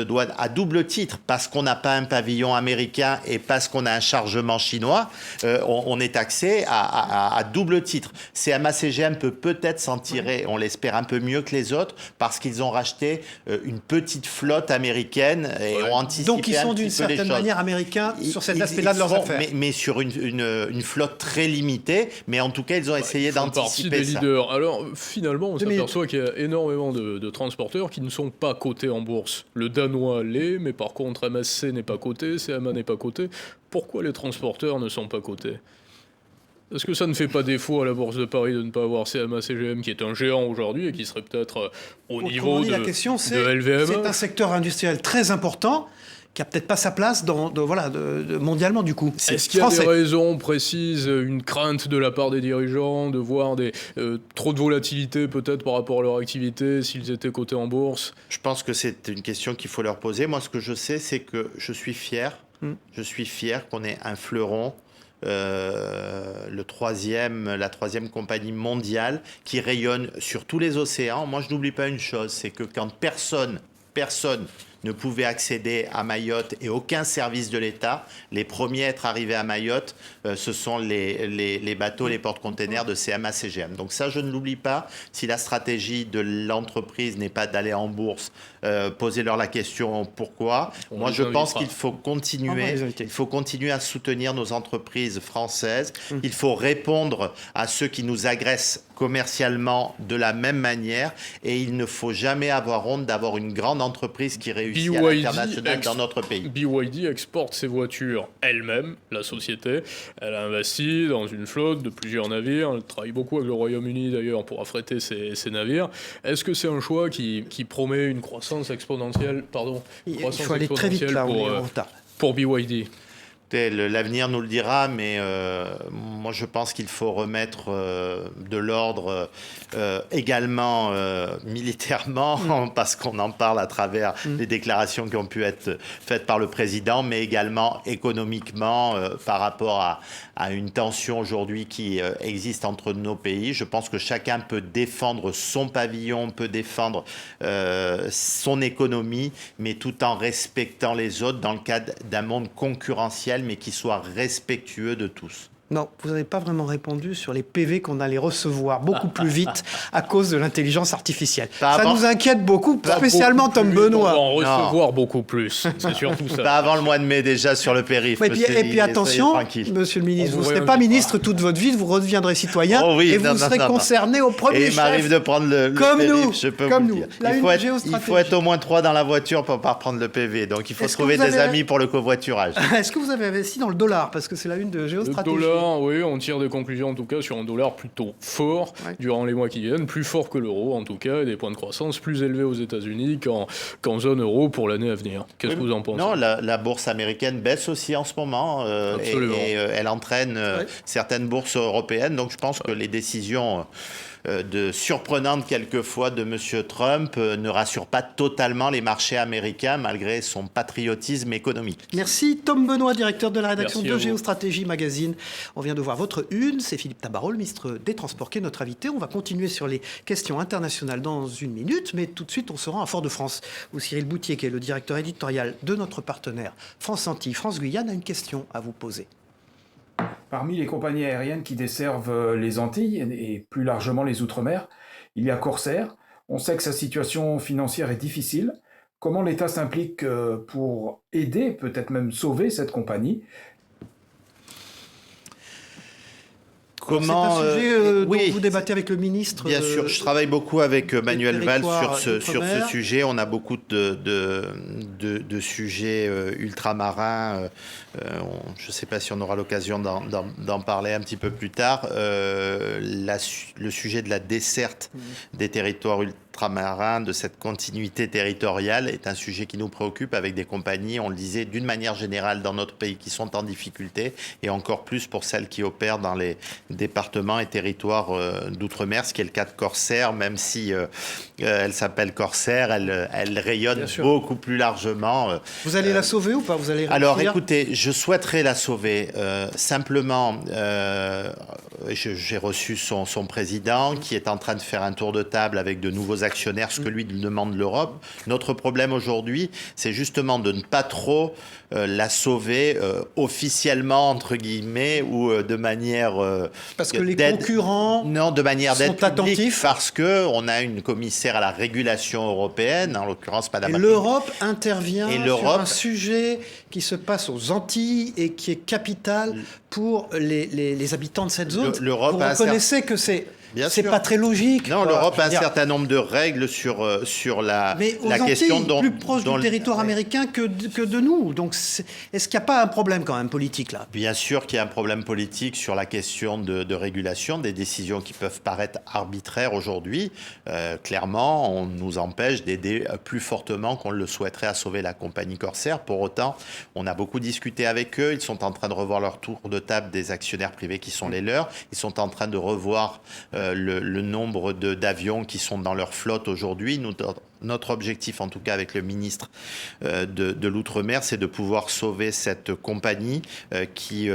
douane à double titre, parce qu'on n'a pas un pavillon américain et parce qu'on a un chargement chinois, on est taxé à double titre. CMA-CGM peut peut-être s'en tirer, on l'espère, un peu mieux que les autres, parce qu'ils ont racheté une petite flotte américaine et ont anticipé. Donc ils sont d'une certaine manière américains sur cet aspect-là de leurs affaires. Mais sur une flotte très limitée, mais en tout cas ils ont essayé d'anticiper ça. Leaders. Alors finalement on s'aperçoit qu'il y a énormément de transporteurs qui ne sont pas cotés en bourse. Le danois l'est, mais par contre MSC n'est pas coté, CMA n'est pas coté. Pourquoi les transporteurs ne sont pas cotés ? Est-ce que ça ne fait pas défaut à la Bourse de Paris de ne pas avoir CMA-CGM, qui est un géant aujourd'hui et qui serait peut-être au niveau de LVMH ? C'est un secteur industriel très important qui n'a peut-être pas sa place mondialement du coup. Est-ce qu'il y a des raisons précises, une crainte de la part des dirigeants de voir trop de volatilité peut-être par rapport à leur activité s'ils étaient cotés en bourse ? Je pense que c'est une question qu'il faut leur poser. Moi, ce que je sais, c'est que je suis fier qu'on ait un fleuron, la troisième compagnie mondiale qui rayonne sur tous les océans. Moi, je n'oublie pas une chose, c'est que quand personne ne pouvait accéder à Mayotte et aucun service de l'État, les premiers à être arrivés à Mayotte, ce sont les bateaux, les porte-containers de CMA-CGM. Donc ça, je ne l'oublie pas. Si la stratégie de l'entreprise n'est pas d'aller en bourse, posez-leur la question pourquoi. Moi, je pense qu'il faut continuer à soutenir nos entreprises françaises. Il faut répondre à ceux qui nous agressent commercialement de la même manière, et il ne faut jamais avoir honte d'avoir une grande entreprise qui réussit à l'international dans notre pays. BYD exporte ses voitures elle-même, la société. Elle a investi dans une flotte de plusieurs navires. Elle travaille beaucoup avec le Royaume-Uni d'ailleurs pour affréter ces navires. Est-ce que c'est un choix qui promet une croissance exponentielle, il faut aller très vite là, pour BYD? L'avenir nous le dira, mais moi je pense qu'il faut remettre de l'ordre également militairement, parce qu'on en parle à travers les déclarations qui ont pu être faites par le président, mais également économiquement par rapport à une tension aujourd'hui qui existe entre nos pays. Je pense que chacun peut défendre son pavillon, peut défendre son économie, mais tout en respectant les autres dans le cadre d'un monde concurrentiel, mais qui soit respectueux de tous. Non, vous n'avez pas vraiment répondu sur les PV qu'on allait recevoir beaucoup plus vite à cause de l'intelligence artificielle. Ça nous inquiète beaucoup, spécialement Tom Benoît. On va en recevoir beaucoup plus, c'est surtout ça. Pas avant le mois de mai déjà sur le périph'. Et puis attention, monsieur le ministre, vous ne serez pas ministre toute votre vie, vous redeviendrez citoyen et vous serez concerné au premier chef. Et il m'arrive de prendre le périph', je peux vous dire. Il faut être au moins 3 dans la voiture pour ne pas reprendre le PV, donc il faut trouver des amis pour le covoiturage. Est-ce que vous avez investi dans le dollar, parce que c'est la une de Géostratégie? on tire des conclusions en tout cas sur un dollar plutôt fort durant les mois qui viennent, plus fort que l'euro en tout cas, et des points de croissance plus élevés aux États-Unis qu'en zone euro pour l'année à venir. Qu'est-ce que vous en pensez? Non, la bourse américaine baisse aussi en ce moment et elle entraîne certaines bourses européennes. Donc je pense que les décisions surprenantes quelquefois de M. Trump ne rassurent pas totalement les marchés américains malgré son patriotisme économique. Merci Tom Benoît, directeur de la rédaction Merci de à vous. Géostratégie Magazine. On vient de voir votre une, c'est Philippe Tabarot, le ministre des Transports, qui est notre invité. On va continuer sur les questions internationales dans une minute, mais tout de suite on se rend à Fort-de-France, où Cyril Boutier, qui est le directeur éditorial de notre partenaire France Antilles, France Guyane, a une question à vous poser. Parmi les compagnies aériennes qui desservent les Antilles et plus largement les Outre-mer, il y a Corsair. On sait que sa situation financière est difficile. Comment l'État s'implique pour aider, peut-être même sauver cette compagnie ? Comment, c'est un sujet dont vous débattez avec le ministre. Bien sûr, je travaille beaucoup avec Manuel Valls sur ce sujet. On a beaucoup de sujets ultramarins. Je ne sais pas si on aura l'occasion d'en parler un petit peu plus tard. Le sujet de la desserte des territoires ultramarins, de cette continuité territoriale, est un sujet qui nous préoccupe avec des compagnies, on le disait, d'une manière générale dans notre pays qui sont en difficulté, et encore plus pour celles qui opèrent dans les départements et territoires d'outre-mer, ce qui est le cas de Corsair, même si elle s'appelle Corsair, elle rayonne beaucoup plus largement. Vous allez la sauver ou pas? Vous allez Alors écoutez, je souhaiterais la sauver. Simplement, j'ai reçu son président qui est en train de faire un tour de table avec de nouveaux actionnaires, ce que lui demande l'Europe. Notre problème aujourd'hui, c'est justement de ne pas trop la sauver officiellement, entre guillemets, ou de manière... parce que les concurrents de manière d'aide sont attentifs. Parce qu'on a une commissaire à la régulation européenne, en l'occurrence Madame... Et l'Europe intervient sur un sujet qui se passe aux Antilles et qui est capital pour les habitants de cette zone. Vous reconnaissez que c'est pas très logique. Non, l'Europe a un certain nombre de règles sur la question dont... plus proche du territoire américain que de nous. Donc, est-ce qu'il n'y a pas un problème quand même politique là? Bien sûr qu'il y a un problème politique sur la question de régulation, des décisions qui peuvent paraître arbitraires aujourd'hui. Clairement, on nous empêche d'aider plus fortement qu'on le souhaiterait à sauver la compagnie Corsair. Pour autant, on a beaucoup discuté avec eux. Ils sont en train de revoir leur tour de table des actionnaires privés qui sont les leurs. Ils sont en train de revoir le nombre d'avions qui sont dans leur flotte aujourd'hui. Notre objectif, en tout cas avec le ministre de l'Outre-mer, c'est de pouvoir sauver cette compagnie qui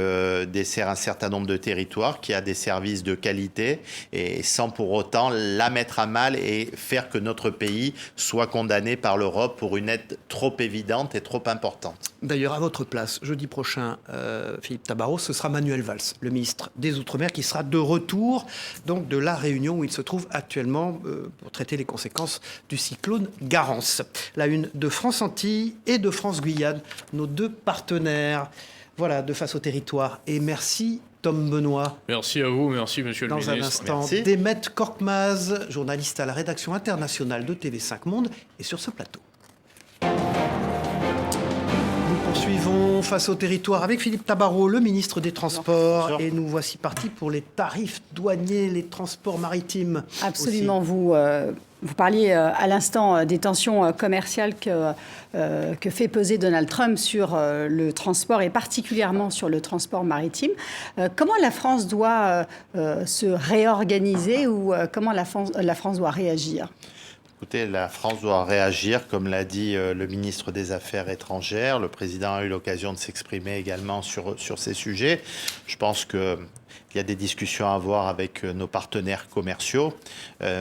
dessert un certain nombre de territoires, qui a des services de qualité, et sans pour autant la mettre à mal et faire que notre pays soit condamné par l'Europe pour une aide trop évidente et trop importante. D'ailleurs, à votre place, jeudi prochain, Philippe Tabarot, ce sera Manuel Valls, le ministre des Outre-mer, qui sera de retour donc, de la Réunion où il se trouve actuellement pour traiter les conséquences du cyclone Garance. La une de France Antilles et de France Guyane, nos deux partenaires, voilà, de Face au territoire. Et merci Tom Benoît. Merci à vous, merci Monsieur le Ministre. Dans un instant, Demet Korkmaz, journaliste à la rédaction internationale de TV5 Monde, est sur ce plateau. Poursuivons Face au territoire avec Philippe Tabarot, le ministre des Transports. Bonjour. Et nous voici partis pour les tarifs douaniers, les transports maritimes. Absolument. Vous parliez à l'instant des tensions commerciales que fait peser Donald Trump sur le transport et particulièrement sur le transport maritime. Comment la France doit se réorganiser ou comment la France doit réagir ? Écoutez, la France doit réagir, comme l'a dit le ministre des Affaires étrangères. Le président a eu l'occasion de s'exprimer également sur ces sujets. Je pense qu'il y a des discussions à avoir avec nos partenaires commerciaux,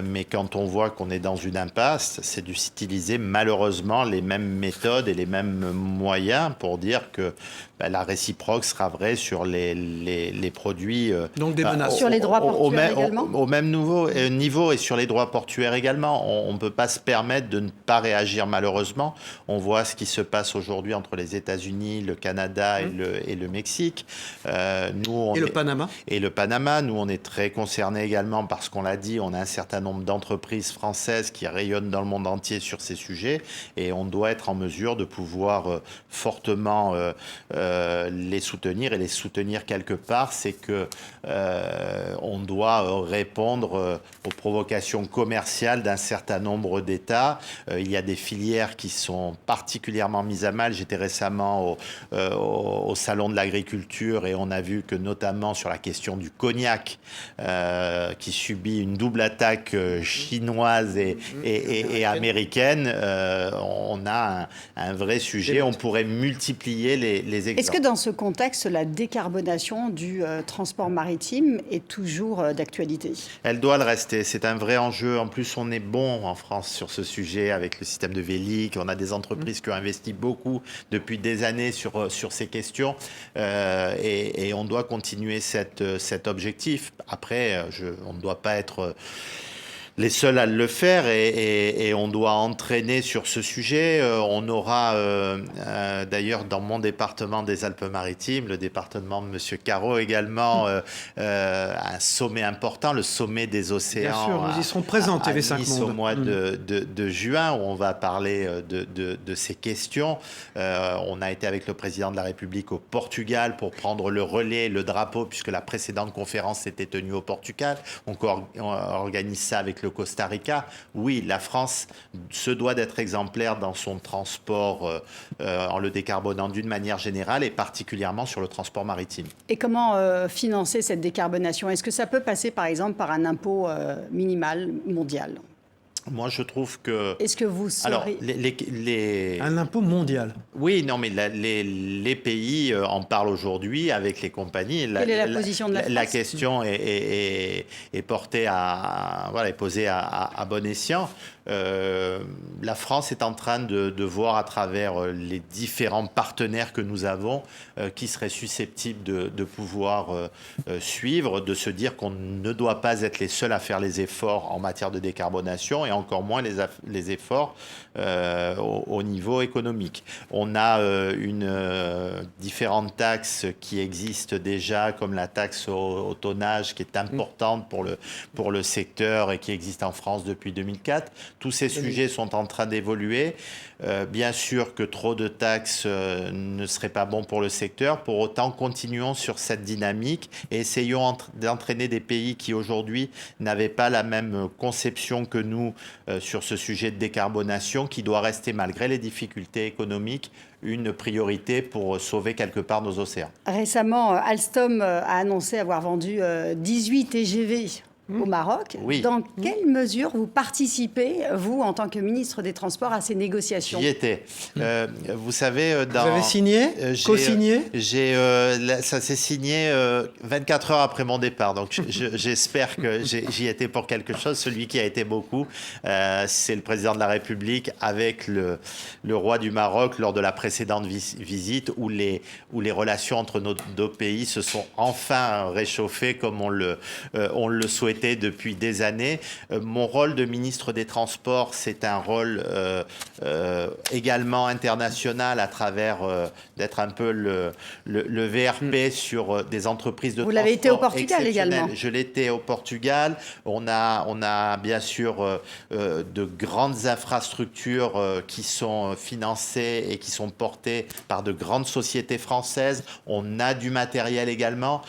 mais quand on voit qu'on est dans une impasse, c'est d'utiliser malheureusement les mêmes méthodes et les mêmes moyens pour dire que la réciproque sera vraie sur les produits. Donc des menaces. Sur les droits portuaires également au même niveau et sur les droits portuaires également. On ne peut pas se permettre de ne pas réagir malheureusement. On voit ce qui se passe aujourd'hui entre les États-Unis, le Canada et le Mexique. Le Panama. et le Panama. Nous, on est très concernés également parce qu'on l'a dit, on a un certain nombre d'entreprises françaises qui rayonnent dans le monde entier sur ces sujets et on doit être en mesure de pouvoir fortement les soutenir et les soutenir quelque part. C'est que on doit répondre aux provocations commerciales d'un certain nombre d'États. Il y a des filières qui sont particulièrement mises à mal. J'étais récemment au Salon de l'agriculture et on a vu que notamment sur la question du cognac qui subit une double attaque chinoise et américaine, on a un vrai sujet. On pourrait multiplier les exemples. Est-ce que dans ce contexte, la décarbonation du transport maritime est toujours d'actualité? Elle doit le rester. C'est un vrai enjeu. En plus, on est bon en France sur ce sujet avec le système de Vélic. On a des entreprises qui ont investi beaucoup depuis des années sur ces questions et on doit continuer cet objectif. Après, on ne doit pas être les seuls à le faire et on doit entraîner sur ce sujet. On aura d'ailleurs dans mon département des Alpes-Maritimes, le département de Monsieur Caro également, un sommet important, le sommet des océans. Bien sûr, nous y serons présents, TV5 à Nice Monde. au mois de juin, où on va parler de ces questions. On a été avec le président de la République au Portugal pour prendre le relais, le drapeau, puisque la précédente conférence s'était tenue au Portugal. On organise ça avec le Costa Rica. Oui, la France se doit d'être exemplaire dans son transport en le décarbonant d'une manière générale et particulièrement sur le transport maritime. Et comment financer cette décarbonation? Est-ce que ça peut passer par exemple par un impôt minimal mondial? Moi, je trouve que... Est-ce que vous serez... Alors, un impôt mondial. Oui, non, mais les pays en parlent aujourd'hui avec les compagnies. Quelle est la position de la France? La question est portée est posée à bon escient. La France est en train de voir à travers les différents partenaires que nous avons qui seraient susceptibles de pouvoir suivre, de se dire qu'on ne doit pas être les seuls à faire les efforts en matière de décarbonation et encore moins les efforts au niveau économique. On a différentes taxes qui existent déjà, comme la taxe au tonnage qui est importante pour le secteur et qui existe en France depuis 2004. Tous ces sujets sont en train d'évoluer. Bien sûr que trop de taxes ne serait pas bon pour le secteur. Pour autant, continuons sur cette dynamique et essayons d'entraîner des pays qui aujourd'hui n'avaient pas la même conception que nous sur ce sujet de décarbonation, qui doit rester, malgré les difficultés économiques, une priorité pour sauver quelque part nos océans. Récemment, Alstom a annoncé avoir vendu 18 TGV au Maroc. Oui. Dans quelle mesure vous participez, vous, en tant que ministre des Transports, à ces négociations? J'y étais. Vous savez, Vous avez signé, co-signé? Ça s'est signé 24 heures après mon départ. Donc j'espère que j'y étais pour quelque chose. Celui qui a été beaucoup, c'est le président de la République avec le roi du Maroc lors de la précédente visite où les relations entre nos deux pays se sont enfin réchauffées comme on le souhaitait depuis des années. Mon rôle de ministre des Transports, c'est un rôle également international à travers d'être un peu le VRP sur des entreprises de transport. Vous l'avez été au Portugal également. Je l'étais au Portugal. On a bien sûr de grandes infrastructures qui sont financées et qui sont portées par de grandes sociétés françaises. On a du matériel également.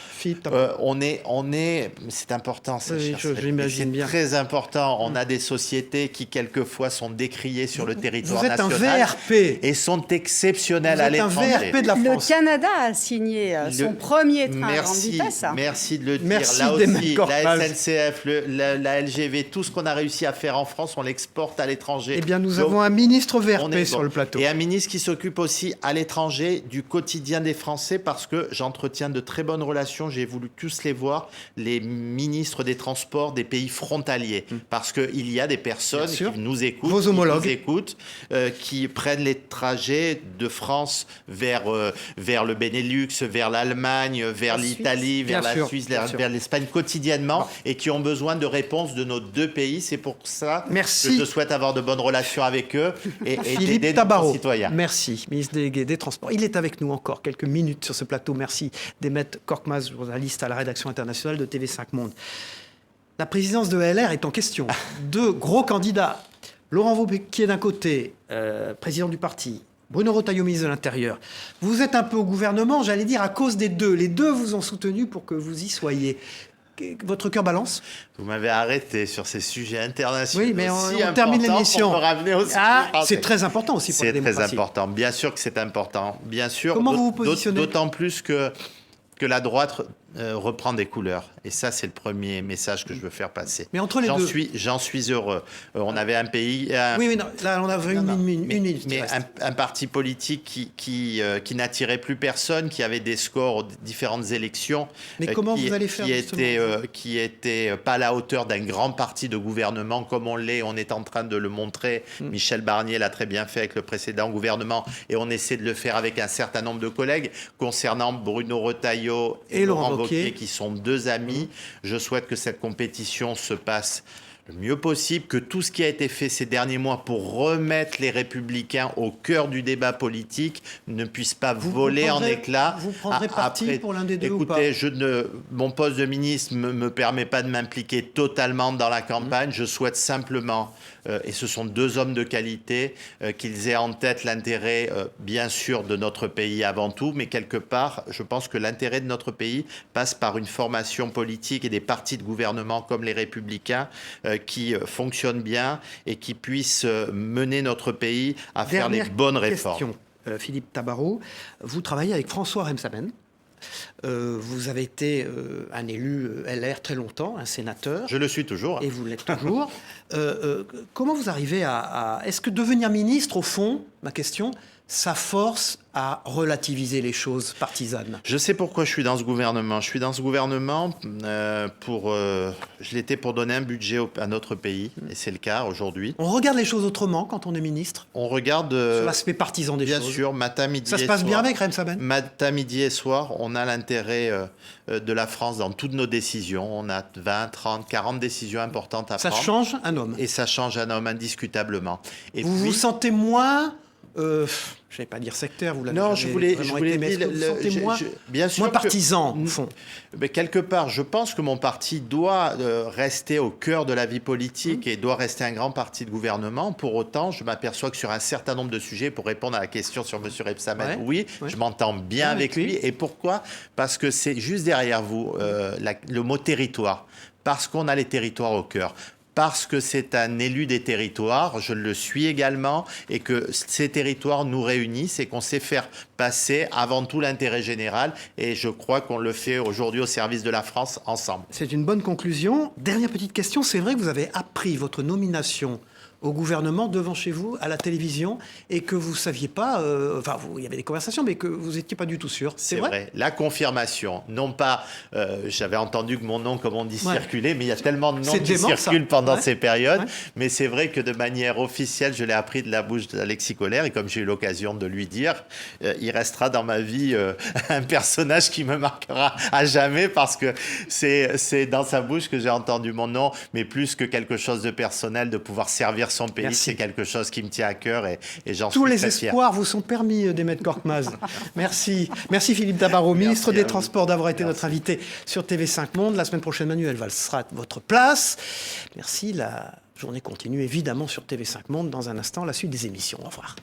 C'est important. J'imagine bien. C'est très important. On a des sociétés qui, quelquefois, sont décriées sur le territoire national. Vous êtes un VRP. Et sont exceptionnelles à l'étranger. Vous êtes un VRP de la France. Le Canada a signé son premier train à grande vitesse. Merci de le dire. Merci, là aussi, Desmaines-Corpaz. la SNCF, la LGV, tout ce qu'on a réussi à faire en France, on l'exporte à l'étranger. Eh bien, nous avons un ministre VRP sur le plateau. Et un ministre qui s'occupe aussi à l'étranger du quotidien des Français parce que j'entretiens de très bonnes relations. J'ai voulu tous les voir, les ministres des Transports transport des pays frontaliers. Parce qu'il y a des personnes qui nous écoutent, vos homologues, qui prennent les trajets de France vers le Benelux, vers l'Allemagne, vers l'Italie, vers la Suisse, vers l'Espagne quotidiennement, et qui ont besoin de réponses de nos deux pays. C'est pour ça que je souhaite avoir de bonnes relations avec eux et d'aider nos concitoyens. Merci, ministre délégué des Transports. Il est avec nous encore quelques minutes sur ce plateau. Merci, Demet Korkmaz, journaliste à la rédaction internationale de TV5 Monde. La présidence de LR est en question. Deux gros candidats. Laurent Wauquiez d'un côté, président du parti. Bruno Retailleau, ministre de l'Intérieur. Vous êtes un peu au gouvernement, j'allais dire, à cause des deux. Les deux vous ont soutenu pour que vous y soyez. Votre cœur balance? Vous m'avez arrêté sur ces sujets internationaux. Oui, mais on termine l'émission. C'est très important aussi pour la démocratie. C'est très important. Bien sûr que c'est important. Bien sûr. Comment vous vous positionnez? D'autant plus que la droite reprend des couleurs. Et ça, c'est le premier message que je veux faire passer. Mais entre les deux... J'en suis heureux. On avait un pays... Oui, non, là, on avait une minute. Mais un parti politique qui n'attirait plus personne, qui avait des scores aux différentes élections. Mais comment vous allez faire, qui était pas à la hauteur d'un grand parti de gouvernement comme on est en train de le montrer. Michel Barnier l'a très bien fait avec le précédent gouvernement et on essaie de le faire avec un certain nombre de collègues. Concernant Bruno Retailleau et Laurent Wauquiez, qui sont deux amis, je souhaite que cette compétition se passe le mieux possible, que tout ce qui a été fait ces derniers mois pour remettre les Républicains au cœur du débat politique ne puisse pas voler en éclats. Vous prendrez parti pour l'un des deux ou pas? Mon poste de ministre ne me permet pas de m'impliquer totalement dans la campagne. Je souhaite simplement, et ce sont deux hommes de qualité, qu'ils aient en tête l'intérêt, bien sûr, de notre pays avant tout, mais quelque part, je pense que l'intérêt de notre pays passe par une formation politique et des partis de gouvernement comme les Républicains qui fonctionnent bien et qui puissent mener notre pays à faire les bonnes réformes. Philippe Tabarot, vous travaillez avec François Rebsamen. Vous avez été un élu LR très longtemps, un sénateur. Je le suis toujours. Et vous l'êtes toujours. Comment vous arrivez à... Est-ce que devenir ministre, au fond, ma question, ça force à relativiser les choses partisanes? Je sais pourquoi je suis dans ce gouvernement. Je suis dans ce gouvernement je l'étais pour donner un budget à notre pays, et c'est le cas aujourd'hui. On regarde les choses autrement quand on est ministre? On regarde... sur l'aspect partisan des choses. Bien sûr, matin, midi et soir. Ça se passe bien avec Rebsamen? Matin, midi et soir, on a l'intérêt de la France dans toutes nos décisions. On a 20, 30, 40 décisions importantes à prendre. Ça change un homme. Et ça change un homme, indiscutablement. Et vous vous sentez moins... je ne vais pas dire sectaire, vous l'avez non, je voulais dire, bien sûr moins partisan, au fond. Mais quelque part, je pense que mon parti doit rester au cœur de la vie politique et doit rester un grand parti de gouvernement. Pour autant, je m'aperçois que sur un certain nombre de sujets, pour répondre à la question sur M. Rebsamen, je m'entends bien avec lui. Et pourquoi? Parce que c'est juste derrière vous, le mot territoire. Parce qu'on a les territoires au cœur. Parce que c'est un élu des territoires, je le suis également, et que ces territoires nous réunissent et qu'on sait faire passer avant tout l'intérêt général. Et je crois qu'on le fait aujourd'hui au service de la France ensemble. C'est une bonne conclusion. Dernière petite question, c'est vrai que vous avez appris votre nomination au gouvernement devant chez vous, à la télévision, et que vous ne saviez pas, il y avait des conversations, mais que vous n'étiez pas du tout sûr. C'est vrai. La confirmation. Non pas, j'avais entendu que mon nom, comme on dit, circulait, mais il y a tellement de noms qui circulent pendant ces périodes. Mais c'est vrai que de manière officielle, je l'ai appris de la bouche d'Alexis Kohler, et comme j'ai eu l'occasion de lui dire, il restera dans ma vie un personnage qui me marquera à jamais, parce que c'est dans sa bouche que j'ai entendu mon nom, mais plus que quelque chose de personnel, de pouvoir servir son pays, c'est quelque chose qui me tient à cœur et j'en suis très fier. Tous les espoirs vous sont permis, Demet Korkmaz. Merci. Merci Philippe Tabarot, ministre des Transports, d'avoir été notre invité sur TV5 Monde. La semaine prochaine, Manuel Valls sera à votre place. Merci. La journée continue évidemment sur TV5 Monde. Dans un instant, la suite des émissions. Au revoir.